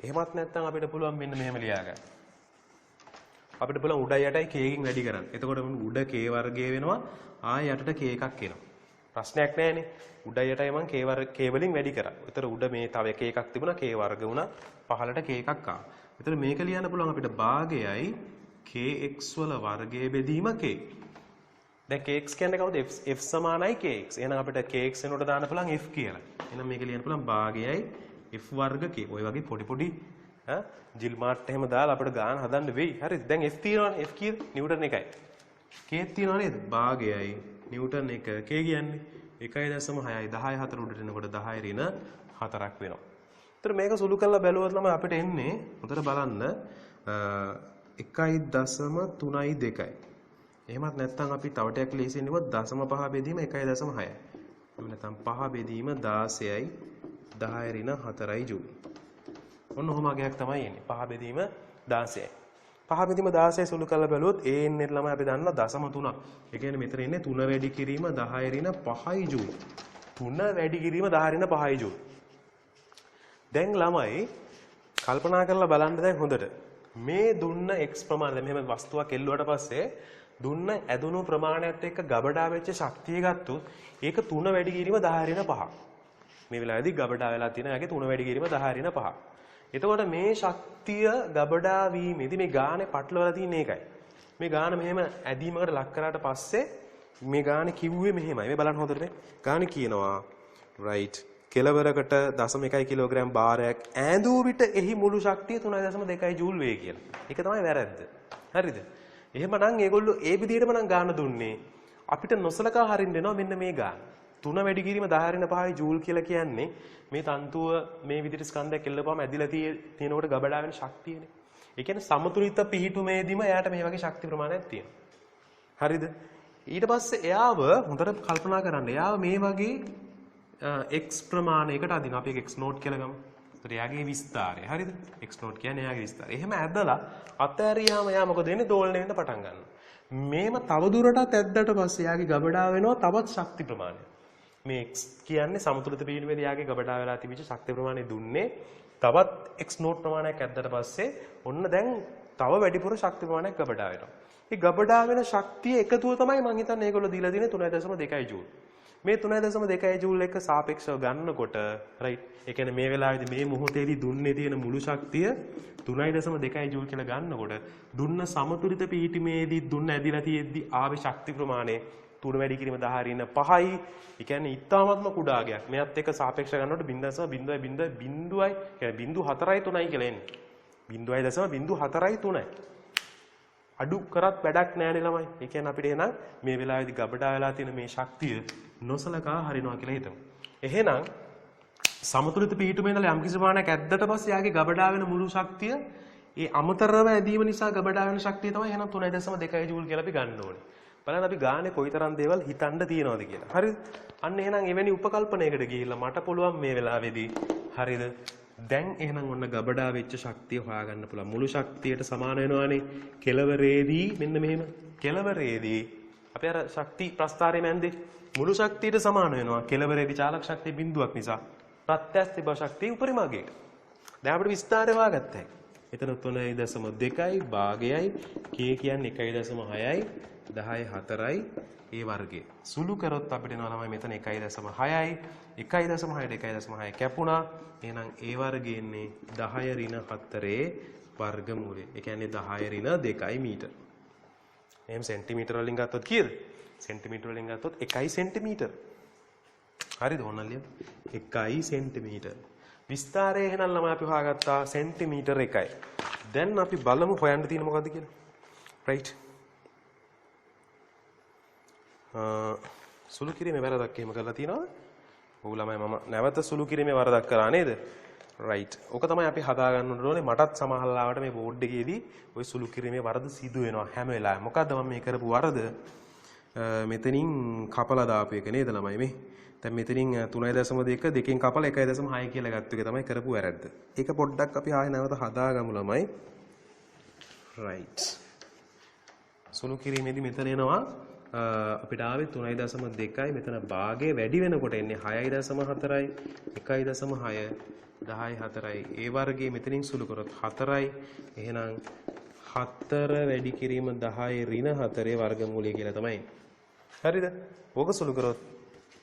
[SPEAKER 1] එහෙමත් නැත්නම් අපිට පුළුවන් මෙන්න මෙහෙම ලියා ගන්න. අපිට පුළුවන් උඩ යටයි k කින් වැඩි කරන්න. එතකොට උඩ k වර්ගය වෙනවා. ආය යටට k එකක් එනවා. ප්‍රශ්නයක් නැහැනේ. උඩ යටයි මම k වලින් වැඩි කරා. ඒතර උඩ මේ තව k එකක් තිබුණා k වර්ග වුණා. පහළට k එකක් ආවා. ඒතර මේක ලියන්න පුළුවන් අපිට භාගයයි kx වල වර්ගයේ බෙදීම k. දැන් kx කියන්නේ කවුද? f සමානයි kx. එහෙනම් අපිට kx වෙනුවට දාන්න පුළුවන් f කියලා. එහෙනම් මේක ලියන්න පුළුවන් භාගයයි f වර්ග k. ඔය වගේ පොඩි ජිල් මාට් එහෙම දාලා අපිට ගාන හදන්න වෙයි. හරිද? දැන් f තියෙනවනේ. f කීයද? නිව්ටන් 1යි. k තියෙනව නේද? භාගයයි නිව්ටන් 1 k කියන්නේ 1.6යි 10 4 උඩට එනකොට 10 ඍණ 4ක් වෙනවා. ඒතර මේක සුළු කරලා බැලුවොත් නම් අපිට එන්නේ හොඳට බලන්න 1.32යි. එහෙමත් නැත්නම් අපි තව ටිකක් ලේසියෙන් ලිව්වොත් 0.5 බෙදීම 1.6යි. එහෙම නැත්නම් 5 බෙදීම 16යි 10 ඍණ 4යි ජූල්. ඔන්න ඔහොම අගයක් තමයි එන්නේ. 5 බෙදීම 16යි. 5 බෙදීම 16යි සුළු කරලා බැලුවොත් ඒ එන්නේ ළමයි අපි දන්නවා 0.3. ඒ කියන්නේ මෙතන එන්නේ 3 වැඩි කිරීම 10 ඍණ 5යි ජූල්. 3 වැඩි කිරීම 10 ඍණ 5යි ජූල්. දැන් ළමයි කල්පනා කරලා බලන්න දැන් හොඳට. මේ දුන්න x ප්‍රමාණය මෙහෙම වස්තුවක් එල්ලුවට පස්සේ දුන්න ඇදුණු ප්‍රමාණයත් එක්ක ගබඩා වෙච්ච ශක්තිය ගත්තොත් ඒක 3 වැඩි කිරීම 10 ඍණ 5. මේ වෙලාවේදී ගබඩා වෙලා තියෙන යගේ 3 වැඩි කිරීම 10 ඍණ 5. එතකොට මේ ශක්තිය ගබඩා වීමේදී මේ ගානේ පටලවලා තියෙන එකයි. මේ ගාන මෙහෙම ඇදීමකට ලක් කරාට පස්සේ මේ ගානේ කිව්වේ මෙහෙමයි. මේ බලන්න හොඳට මේ ගානේ කියනවා right කෙලවරකට 0.1 කිලෝග්‍රෑම් භාරයක් ඈඳුව විට එහි මුළු ශක්තිය 3.2 ජූල් වේ කියලා. ඒක තමයි වැරද්ද. හරිද? එහෙමනම් ඒගොල්ලෝ ඒ විදිහටම නම් ගාන දුන්නේ. අපිට නොසලකා හරින්න වෙනවා මෙන්න මේ ගාන. 3 වැඩි කිරීම 10 ඍණ 5යි ජූල් කියලා කියන්නේ මේ තන්තුව මේ විදිහට ස්කන්ධයක් එල්ලපුවාම ඇදිලා තියෙනකොට ගබඩා වෙන ශක්තියනේ. ඒ කියන්නේ සමතුලිත පිහිටුමේදීම එයාට මේ වගේ ශක්ති ප්‍රමාණයක් තියෙනවා. හරිද? ඊට පස්සේ එයාව හොඳට කල්පනා කරන්න. එයාව මේ වගේ x ප්‍රමාණයකට අදිනවා. අපි x නෝට් කියලා ගමු. ඒතර එයාගේ විස්තරය. හරිද? x නෝට් කියන්නේ එයාගේ විස්තරය. එහෙම ඇදලා අතෑරියාම එයා මොකද වෙන්නේ? දෝලණය වෙන්න පටන් ගන්නවා. මේම තව දුරටත් ඇද්දට පස්සේ එයාගේ ගබඩා වෙනවා තවත් ශක්ති ප්‍රමාණයක්. මේ x කියන්නේ සමතුලිත පිහිටුමේදී එයාගේ ගබඩා වෙලා තිබිච්ච ශක්ති ප්‍රමාණය දුන්නේ තවත් x නෝට් ප්‍රමාණයක් ඇද්දට පස්සේ ඔන්න දැන් තව වැඩිපුර ශක්ති ප්‍රමාණයක් ගබඩා වෙනවා. මේ ගබඩා වෙන ශක්තිය එකතුව තමයි මම හිතන්නේ ඒගොල්ලෝ දීලා තියෙන්නේ 3.2 ජූල්. මේ 3.2 ජූල් එක සාපේක්ෂව ගන්නකොට රයිට්. ඒ කියන්නේ මේ වෙලාවේදී මේ මොහොතේදී දුන්නේ තියෙන මුළු ශක්තිය 3.2 ජූල් කියලා ගන්නකොට දුන්න සමතුලිත පිහිටීමේදී දුන්න ඇදිලා තියෙද්දි ආවේ ශක්ති ප්‍රමාණය 3 වැඩි කිරීම 10 ඍණ 5යි. ඒ කියන්නේ ඉතාමත්ම කුඩාගයක්. මෙයත් එක්ක සාපේක්ෂව ගන්නකොට 0.0.0.0යි කියන්නේ 0.4යි 3යි කියලා එන්නේ. 0.04යි 3යි. අඩු කරත් වැඩක් නැහැ ළමයි. ඒ කියන්නේ අපිට එහෙනම් මේ වෙලාවේදී ගබඩා වෙලා තියෙන මේ ශක්තිය නොසලකා හරිනවා කියලා හිතමු. එහෙනම් සමතුලිත පිහිටුමේ ඉඳලා යම් කිසි ප්‍රමාණයක් ඇද්දට පස්සේ යාගේ ගබඩා වෙන මුළු ශක්තිය ඒ අමතරව ඇදීම නිසා ගබඩා වෙන ශක්තිය තමයි එහෙනම් 3.2 ජූල් කියලා අපි ගන්න ඕනේ. බලන්න අපි ගානේ කොයිතරම් දේවල් හිතන්න තියනවද කියලා. හරිද? අන්න එහෙනම් එවැනි උපකල්පනයකට ගිහිල්ලා මට පුළුවන් මේ වෙලාවේදී හරිද? දැන් එහෙනම් ඔන්න ගබඩා වෙච්ච ශක්තිය හොයාගන්න පුළුවන්. මුළු ශක්තියට සමාන වෙනවානේ. කෙලවරේදී මෙන්න මෙහෙම. කෙලවරේදී අපි අර ශක්ති ප්‍රස්ථාරයේ මැන්දේ මුළු ශක්තියට සමාන වෙනවා. කෙලවරේදී චාලක ශක්තිය බිඳුවක් නිසා ප්‍රත්‍යස්ථ ශක්තිය උපරිමගයට. දැන් අපිට විස්තරය හොයාගත්තා. එතන 3.2යි භාගයයි k කියන්නේ 1.6යි 10.4යි ඒ වර්ගය. සුළු කරොත් අපිට එනවා ළමයි මෙතන 1.6යි 1.6ට 1.6 කැපුණා. එහෙනම් ඒ වර්ගය එන්නේ 10 ඍණ 4 වර්ගමූලය. ඒ කියන්නේ 10 ඍණ 2යි මීටර. එහෙනම් සෙන්ටිමීටර වලින් ගත්තොත් කීයද? සෙන්ටිමීටර වලින් ගත්තොත් 1 සෙන්ටිමීටර. හරිද? ඕනනම් ලියමු. 1 සෙන්ටිමීටර. විස්තරය එහෙනම් ළමයි අපි හොයාගත්තා සෙන්ටිමීටර 1යි. දැන් අපි බලමු හොයන්න තියෙන මොකද්ද කියලා. රයිට්. සුළු කිරීමේ වැරදක් එහෙම කරලා තියෙනවද? ඔව් ළමයි මම නැවත සුළු කිරීමේ වරදක් කරා නේද? රයිට්. ඕක තමයි අපි හදා ගන්න ඕනේ. මටත් සමහරවිට මේ බෝඩ් එකේදී ওই සුළු කිරීමේ වරද සිදු වෙනවා හැම වෙලාවෙම. මොකද්ද මම මේ කරපු වරද? මෙතනින් කපලා දාපු එක නේද ළමයි මේ? දැන් මෙතනින් 3.2 දෙකෙන් කපලා 1.6 කියලා ගත්ත එක තමයි කරපු වැරද්ද. ඒක පොඩ්ඩක් අපි ආයෙ නැවත හදාගමු ළමයි. රයිට්. සුළු කිරීමේදී මෙතන එනවා අපිට ආවේ 3.2යි මෙතන භාගයේ වැඩි වෙනකොට එන්නේ 6.4යි 1.6 10.4යි ඒ වර්ගයේ මෙතනින් සුළු කරොත් 4යි එහෙනම් 4 වැඩි කිරීම 10 ඍණ 4 වර්ගමූලය කියලා තමයි. හරිද? ඕක සුළු කරොත්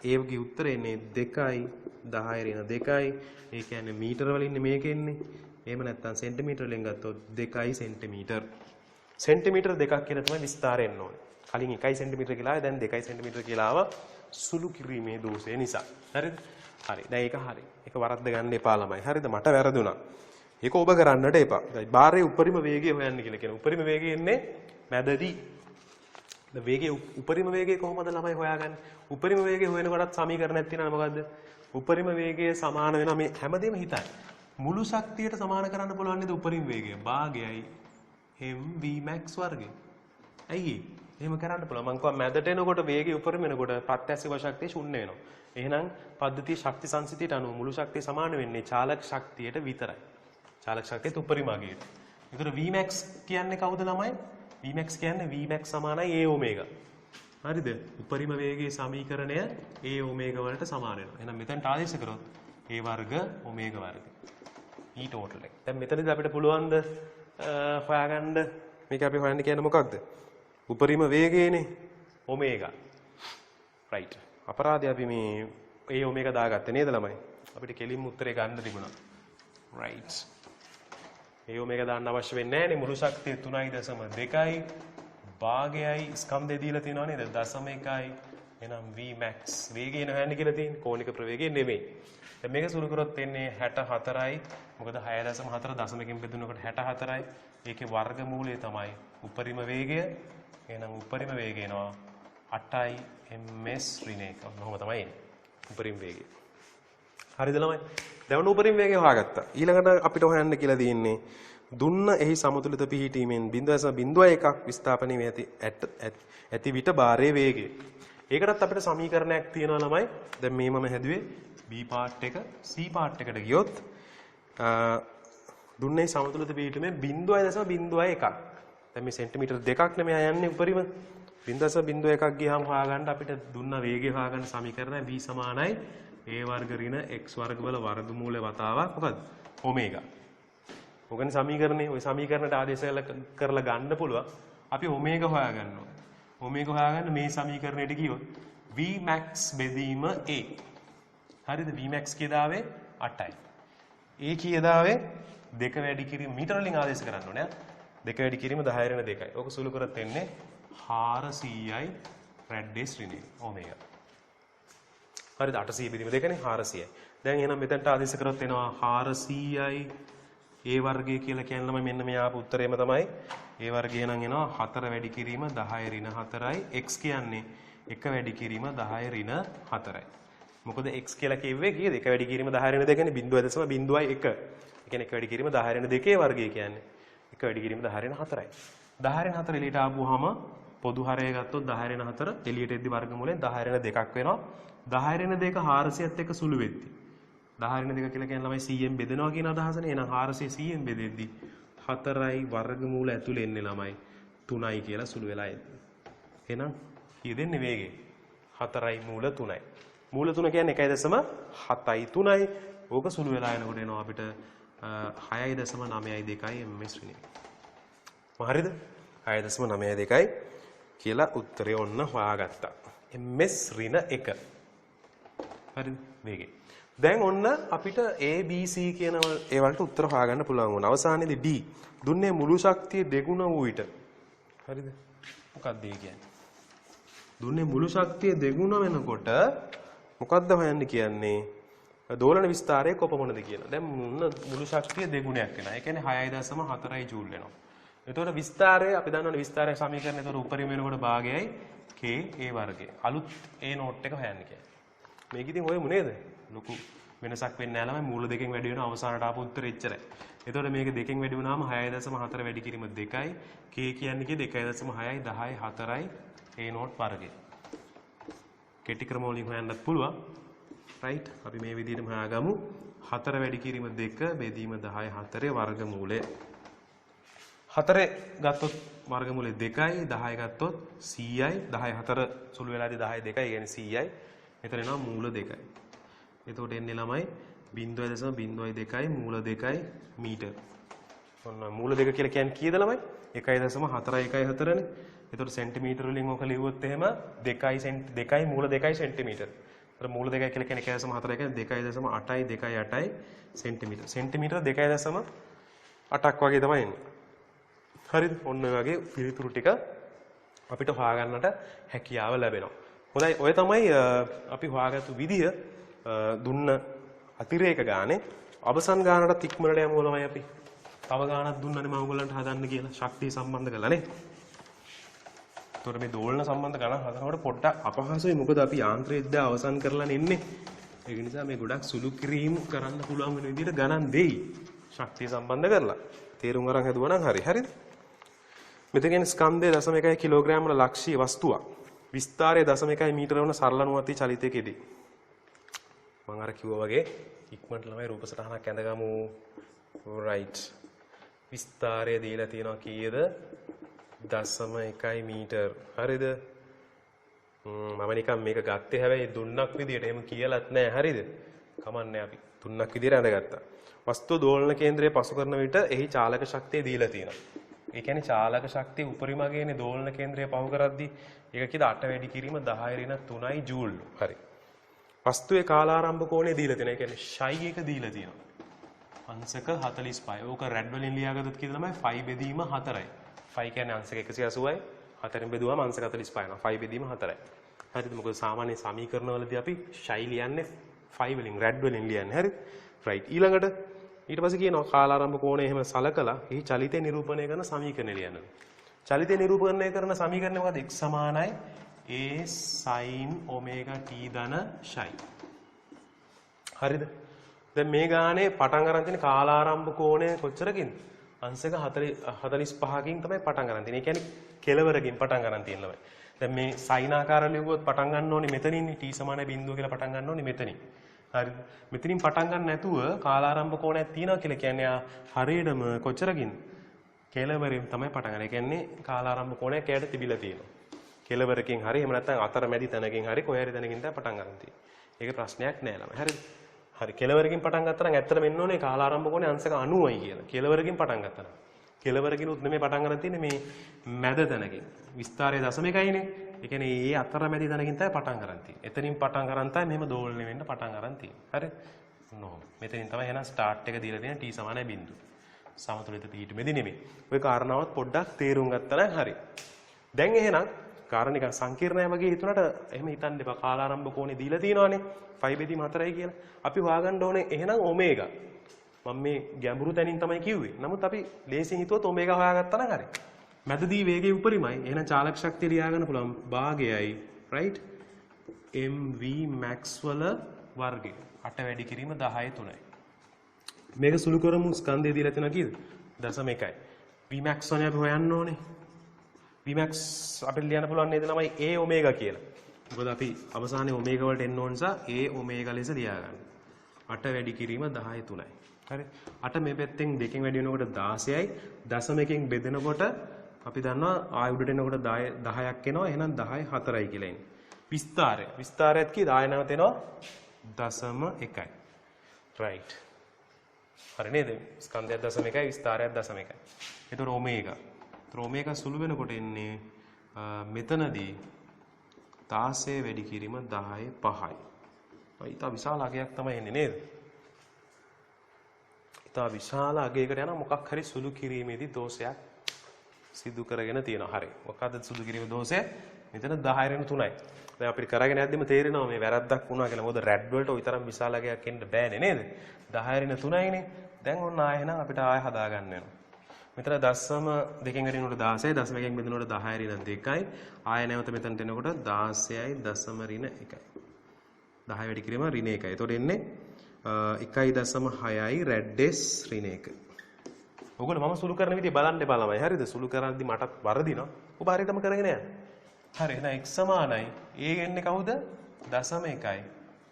[SPEAKER 1] ඒකේ උත්තරේ එන්නේ 2යි 10 ඍණ 2යි. ඒ කියන්නේ මීටර වලින් මේක එන්නේ. එහෙම නැත්නම් සෙන්ටිමීටර වලින් ගත්තොත් 2යි සෙන්ටිමීටර. සෙන්ටිමීටර 2ක් කියලා තමයි විස්තරය එන්න ඕනේ. කලින් 1 සෙන්ටිමීටර කියලා ආවේ දැන් 2 සෙන්ටිමීටර කියලා ආවා සුළු කිරීමේ දෝෂය නිසා. හරිද? හරි. දැන් ඒක හරි. ඒක වරද්ද ගන්න එපා ළමයි. හරිද? මට වැරදුනා. ඒක ඔබ කරන්නට එපා. දැන් බාරයේ උපරිම වේගය හොයන්න කියලා කියන. උපරිම වේගය එන්නේ මැදදී. දැන් වේගයේ උපරිම වේගය කොහොමද ළමයි හොයාගන්නේ? උපරිම වේගය හොයනකොටත් සමීකරණයක් තියෙනවා මොකද්ද? උපරිම වේගය සමාන වෙනවා මේ හැමදේම හිතන්න. මුළු ශක්තියට සමාන කරන්න පුළුවන් නේද උපරිම වේගය? භාගයයි mv max වර්ගය. ඇයි එහෙම කරන්න පුළුවන්. මම කිව්වා මැදට එනකොට වේගය උපරිම වෙනකොට ප්‍රත්‍යක්ෂ ශක්තිය ශුන්‍ය වෙනවා. එහෙනම් පද්ධතිය ශක්ති සංසිතියට අනුව මුළු ශක්තිය සමාන වෙන්නේ චාලක ශක්තියට විතරයි. චාලක ශක්තියට උපරිමගයට. ඒතර Vmax කියන්නේ කවුද ළමයි? Vmax කියන්නේ Vmax සමානයි A ඔමේගා. හරිද? උපරිම වේගයේ සමීකරණය A ඔමේගා වලට සමාන වෙනවා. එහෙනම් මෙතනට ආදේශ කරොත් A වර්ග ඔමේගා වර්ග. E total එක. දැන් මෙතනදී අපිට පුළුවන් ද හොයාගන්න මේක අපි හොයන්න කියන්නේ මොකක්ද? උපරිම වේගයනේ ඔමේගා. රයිට්. අපරාධය අපි මේ A ඔමේගා දාගත්තේ නේද ළමයි? අපිට කෙලින්ම උත්තරේ ගන්න තිබුණා. රයිට්. A ඔමේගා දාන්න අවශ්‍ය වෙන්නේ නැහැ නේ. මුළු ශක්තිය 3.2යි භාගයයි ස්කන්ධය දීලා තියෙනවා නේද? 0.1යි. එහෙනම් Vmax වේගය නෑනේ කියලා තියෙන්නේ. කෝණික ප්‍රවේගය නෙමෙයි. දැන් මේක සුළු කරොත් එන්නේ 64යි. මොකද 6.4 දශමකින් බෙදුනකොට 64යි. ඒකේ වර්ගමූලය තමයි උපරිම වේගය. එහෙනම් උපරිම වේගය එනවා 8යි ms ඍණ 1. කොහොම තමයි එන්නේ. උපරිම වේගය. හරිද ළමයි? දැන් උපරිම වේගය හොයාගත්තා. ඊළඟට අපිට හොයන්න කියලා තියෙන්නේ දුන්න එහි සමතුලිත පිහිටීමෙන් 0.01ක් විස්ථාපනය වී ඇති විට භාරයේ වේගය. ඒකටත් අපිට සමීකරණයක් තියෙනවා ළමයි. දැන් මේ මම හැදුවේ B part එක C part එකට ගියොත් දුන්නේ සමතුලිත පිහිටීමෙන් 0.01ක්. දැන් මේ සෙන්ටිමීටර් දෙකක් නෙමෙයි යන්නේ උපරිම 0.01ක් ගියාම හොයාගන්න අපිට දුන්න වේගය හොයාගන්න සමීකරණය B සමානයි a වර්ග ඍණ x වර්ග වල වර්ගමූලය වතාවක් මොකද්ද? ඔමේගා. ඔගනේ සමීකරණේ ওই සමීකරණයට ආදේශ කරලා ගන්න පුළුවන්. අපි ඔමේගා හොයාගන්නවා. ඔමේගා හොයාගන්න මේ සමීකරණයට ගියොත් Vmax බෙදීම a. හරිද? Vmax කීයදාවේ 8යි. a කීයදාවේ 2 වැඩි කිරීම මීටර වලින් ආදේශ කරන්න ඕනේ. 2 වැඩි කිරීම 10/2යි. ඕක සුළු කරත් එන්නේ 400යි රැඩ්ඩේස් ඍණේ ඔමේගා. හරිද? 800 බෙදීම 2නේ 400යි. දැන් එහෙනම් මෙතනට ආදේශ කරොත් එනවා 400යි a වර්ගය කියලා කියන්නේ ළමයි මෙන්න මේ ආපු උත්තරේම තමයි. a වර්ගය නම් එනවා 4 වැඩි කිරීම 10 ඍණ 4යි. x කියන්නේ 1 වැඩි කිරීම 10 ඍණ 4යි. මොකද x කියලා කිව්වේ කීයද? 1 වැඩි කිරීම 10 ඍණ 2 නේ 0.01. ඒ කියන්නේ 1 වැඩි කිරීම 10 ඍණ 2 වර්ගය කියන්නේ 1 වැඩි කිරීම 10 ඍණ 4යි. 10 ඍණ 4 එළියට ආපුවාම පොදු හරය ගත්තොත් 10 ඍණ 4 එළියට එද්දි වර්ගමූලයෙන් 10 ඍණ 2ක් වෙනවා. 10 ඍණ 2 400ත් එක්ක සුළු වෙද්දි 10 ඍණ 2 කියලා කියන්නේ ළමයි 100ෙන් බෙදෙනවා කියන අදහසනේ. එහෙනම් 400 100ෙන් බෙදෙද්දි 4යි වර්ගමූල ඇතුලේ එන්නේ ළමයි 3යි කියලා සුළු වෙලා එන්නේ. එහෙනම් කී දෙන්නේ වේගය? 4යි මූල 3යි. මූල 3 කියන්නේ 1.7යි 3යි. ඕක සුළු වෙලා එනකොට එනවා අපිට 6.992යි ms ඍණේ. හරිද? 6.992යි කියලා උත්තරේ ඔන්න හොයාගත්තා. ms ඍණ 1. හරිද? වේගය. දැන් ඔන්න අපිට A B C කියන ඒ වලට උත්තර හොයාගන්න පුළුවන් වුණා. අවසානයේදී D දුන්නේ මුළු ශක්තිය දෙගුණ වූ විට. හරිද? මොකක්ද ඒ කියන්නේ? දුන්නේ මුළු ශක්තිය දෙගුණ වෙනකොට මොකක්ද හොයන්න කියන්නේ? දෝලන විස්තරය කොපමණද කියලා. දැන් මුළු ශක්තිය දෙගුණයක් වෙනවා. ඒ කියන්නේ 6.4යි ජූල් වෙනවා. එතකොට විස්තරය අපි දන්නවනේ විස්තරය සමීකරණය. එතකොට උපරිම වෙනකොට භාගයයි k a වර්ගය. අලුත් a නෝට් එක හොයන්න කියන්නේ. මේක ඉතින් ඔයමු නේද? ලොකු වෙනසක් වෙන්නේ නැහැ ළමයි. මූල දෙකෙන් වැඩි වෙනවා අවසානට ආපු උත්තරෙ එච්චරයි. එතකොට මේක දෙකෙන් වැඩි වුණාම 6.4 වැඩි කිරීම 2යි. k කියන්නේ කී 2.6යි 10යි 4යි a නෝට් වර්ගය. කෙටි ක්‍රම වලින් හොයන්නත් පුළුවන්. රයිට්. අපි මේ විදිහටම හොයාගමු. 4 වැඩි කිරීම 2 බෙදීම 10 4 වර්ගමූලය. 4 ගත්තොත් වර්ගමූලය 2යි 10 ගත්තොත් 100යි 10 4 සුළු වෙලාදී 10 2යි කියන්නේ 100යි. එතන එනවා මූල 2යි. එතකොට එන්නේ ළමයි 0.02යි මූල 2යි මීටර. ඔන්න මූල 2 කියලා කියන්නේ කීයද ළමයි? 1.414නේ. එතකොට සෙන්ටිමීටර වලින් ඔක ලිව්වොත් එහෙම 2යි මූල 2යි සෙන්ටිමීටර. එතකොට මූල 2යි කියලා කියන්නේ 1.4 කියන්නේ 2.8යි 2.8යි සෙන්ටිමීටර. සෙන්ටිමීටර 2.8ක් වගේ තමයි එන්නේ. හරිද? ඔන්න ඔය වගේ පිළිතුරු ටික අපිට හොයාගන්නට හැකියාව ලැබෙනවා. හොඳයි ඔය තමයි අපි හොයාගත්තු විදිය දුන්න අතිරේක ගානේ අවසන් ගානට ඉක්මනට යමු ළමයි අපි. තව ගානක් දුන්නනේ මම ඔයගලන්ට හදන්න කියලා ශක්තිය සම්බන්ධ කරලා නේ. ඒතකොට මේ දෝලන සම්බන්ධ ගණන් හදනකොට පොඩ්ඩක් අපහසුයි මොකද අපි යාන්ත්‍රයේද අවසන් කරලා ඉන්නේ. ඒක නිසා මේ ගොඩක් සුළු කිරීම කරන්න පුළුවන් වෙන විදිහට ගණන් දෙයි. ශක්තිය සම්බන්ධ කරලා. තේරුම් අරන් හදුවා නම් හරි. හරිද? මෙතන කියන්නේ ස්කන්ධය 0.1 කිලෝග්‍රෑම් වල ලක්ෂීය වස්තුවක්. විස්තරය 0.1 මීටර වන සරල නුවති චලිතයකදී. මම අර කිව්වා වගේ ඉක්මනට ළමයි රූප සටහනක් ඇඳගමු. right. විස්තරය දීලා තියෙනවා කීයද? 0.1 මීටර. හරිද? මම නිකන් මේක ගත්තේ හැබැයි දුන්නක් විදියට එහෙම කියලාත් නැහැ. හරිද? කමන්නේ අපි දුන්නක් විදියට ඇඳගත්තා. වස්තුව දෝලන කේන්ද්‍රයේ පසු කරන විට එහි චාලක ශක්තිය දීලා තියෙනවා. ඒ කියන්නේ චාලක ශක්තිය උපරිමගේනේ දෝලන කේන්ද්‍රය පහු කරද්දී ඒක කීයද 8 වැඩි කිරීම 10^3යි ජූල්. හරි. වස්තුවේ කාලාරම්භ කෝණය දීලා තියෙනවා. ඒ කියන්නේ ෂයි එක දීලා තියෙනවා. අංශක 45. ඕක රැඩ් වලින් ලියාගත්තොත් කීයද ළමයි? 5 බෙදීම 4යි. 5 කියන්නේ අංශක 180යි. 4ෙන් බෙදුවාම අංශක 45 වෙනවා. 5 බෙදීම 4යි. හරිද? මොකද සාමාන්‍ය සමීකරණ වලදී අපි ෂයි ලියන්නේ 5 වලින් රැඩ් වලින් ලියන්නේ. හරිද? right. ඊළඟට ඊට පස්සේ කියනවා කාලාරම්භ කෝණය එහෙම සලකලා එහි චලිතය නිරූපණය කරන සමීකරණය ලියන්න. චලිතය නිරූපණය කරන සමීකරණය මොකද? x සමානයි a sin omega t ධන ෂයි. හරිද? දැන් මේ ගානේ පටන් ගන්න තියෙන කාලාරම්භ කෝණය කොච්චරකින්ද? අංශක 45කින් තමයි පටන් ගන්න තියෙන්නේ. ඒ කියන්නේ කෙලවරකින් පටන් ගන්න තියෙන ළමයි. දැන් මේ සයිනාකාර ලියුවොත් පටන් ගන්න ඕනේ මෙතනින් t සමාන බිඳුව කියලා පටන් ගන්න ඕනේ මෙතනින්. හරිද? මෙතනින් පටන් ගන්න නැතුව කාලාරම්භ කෝණයක් තියෙනවා කියලා කියන්නේ හරියටම කොච්චරකින්ද? කෙලවරෙන් තමයි පටන් ගන්න. ඒ කියන්නේ කාලාරම්භ කෝණයක් එයාට තිබිලා තියෙනවා. කෙලවරකින් හරි එහෙම නැත්නම් අතරමැදි තැනකින් හරි කොහේ හරි තැනකින් තමයි පටන් ගන්න තියෙන්නේ. ඒක ප්‍රශ්නයක් නෑ ළමයි. හරිද? හරි කෙලවරකින් පටන් ගත්තා නම් ඇත්තටම එන්න ඕනේ කාලාරම්භ කෝණය අංශක 90යි කියලා. කෙලවරකින් පටන් ගත්තා නම්. කෙලවරකිනුත් නෙමෙයි පටන් ගන්න තියෙන්නේ මේ මැද තැනකින්. විස්තරය 0.1යිනේ. ඒ කියන්නේ මේ අතරමැදි තැනකින් තමයි පටන් ගන්න තියෙන්නේ. එතනින් පටන් ගන්න තමයි මෙහෙම දෝලණය වෙන්න පටන් ගන්න තියෙන්නේ. හරි? ඔන්න මෙතනින් තමයි එහෙනම් ස්ටාර්ට් එක දීලා තියෙන t සමානයි බිඳුව. සමතුලිත තීට මෙදි නෙමෙයි. ওই කාරණාවත් පොඩ්ඩක් තේරුම් ගත්තා නම් හරි. දැන් එහෙනම් කාරණා නිකන් සංකීර්ණයි වගේ හිතුණාට එහෙම හිතන්න එපා. කාලාරම්භ කෝණේ දීලා තියෙනවානේ 5 බෙදීම 4යි කියලා. අපි හොයාගන්න ඕනේ එහෙනම් ඔමේගා. මම මේ ගැඹුරු තැනින් තමයි කිව්වේ. නමුත් අපි ලේසියෙන් හිතුවොත් ඔමේගා හොයාගත්තා නම් හරි. මැදදී වේගය උපරිමයි. එහෙනම් චාලක ශක්තිය ලියාගන්න පුළුවන්. භාගයයි right mv max වල වර්ගය. 8 වැඩි කිරීම 10/3යි. මේක සුළු කරමු ස්කන්ධය දීලා තියෙනවා කීයද? 0.1යි. Vmax වනේ අපි හොයන්න ඕනේ. Vmax අපිට ලියන්න පුළුවන් නේද ළමයි A ඔමේගා කියලා. මොකද අපි අවසානයේ ඔමේගා වලට එන්න ඕන නිසා A ඔමේගා ලෙස ලියා ගන්න. 8 වැඩි කිරීම 10/3යි. හරි. 8 මේ පැත්තෙන් 2කින් වැඩි වෙනකොට 16යි. 0.1කින් බෙදෙනකොට අපි දන්නවා ආය උඩට එනකොට 10ක් එනවා. එහෙනම් 10/4යි කියලා එන්නේ. විස්තරයත් කී 10 නැවත එනවා 0.1යි. right. හරි නේද? ස්කන්ධයක් 0.1යි විස්තරයක් 0.1යි. ඒතර ඔමේගා. ඒතර ඔමේගා සුළු වෙනකොට එන්නේ මෙතනදී 16 වැඩි කිරීම 10/5යි. ඊට විශාල අගයක් තමයි එන්නේ නේද? ඊට විශාල අගයකට යන මොකක් හරි සුළු කිරීමේදී දෝෂයක් සිදු කරගෙන තියෙනවා. හරි. මොකද්ද සුළු කිරීමේ දෝෂය? මෙතන 10/3යි. දැන් අපිට කරගෙන යද්දිම තේරෙනවා මේ වැරද්දක් වුණා කියලා. මොකද රැඩ් වලට ওই තරම් විශාල අගයක් එන්න බෑනේ නේද? 10/3යිනේ. දැන් ඔන්න ආයෙ එහෙනම් අපිට ආයෙ හදා ගන්න වෙනවා. මෙතන 0.2කින් වැඩි වෙනකොට 16යි 0.1කින් බෙදෙනකොට 10/2යි. ආයෙ නැවත මෙතනට එනකොට 16යි 0.1යි. 10 වැඩි කිරීම ඍණ 1යි. එතකොට එන්නේ 1.6යි රැඩ්ඩෙස් ඍණ 1. ඔයගොල්ලෝ මම සුළු කරන විදිය බලන්න එපා ළමයි. හරිද? සුළු කරද්දි මටත් වරදිනවා. ඔබ හරියටම කරගෙන යන්න. හරි. එහෙනම් x සමානයි. a එන්නේ කවුද? 0.1යි.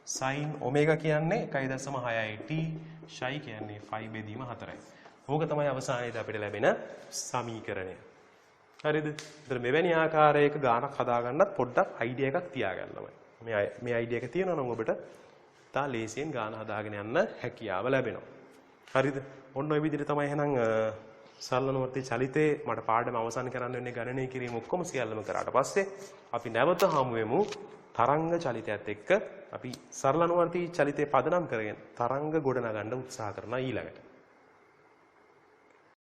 [SPEAKER 1] sin ඔමේගා කියන්නේ 1.6යි. t ෂයි කියන්නේ 5 බෙදීම 4යි. ඕක තමයි අවසානයේදී අපිට ලැබෙන සමීකරණය. හරිද? ඒතර මෙවැනි ආකාරයක ගානක් හදාගන්නත් පොඩ්ඩක් අයිඩියා එකක් තියාගන්න ළමයි. මේ අයිඩියා එක තියෙනවා නම් ඔබට තා ලේසියෙන් ගාන හදාගෙන යන්න හැකියාව ලැබෙනවා. හරිද? ඔන්න ඔය විදිහට තමයි එහෙනම් සරලනුවර්ති චලිතේ මට පාඩම අවසන් කරන්න වෙන්නේ ගණනය කිරීම ඔක්කොම සියල්ලම කරාට පස්සේ අපි නැවත හමු වෙමු තරංග චලිතයත් එක්ක අපි සරලනුවර්ති චලිතේ පදනම් කරගෙන තරංග ගොඩනගන්න උත්සාහ කරනවා ඊළඟට.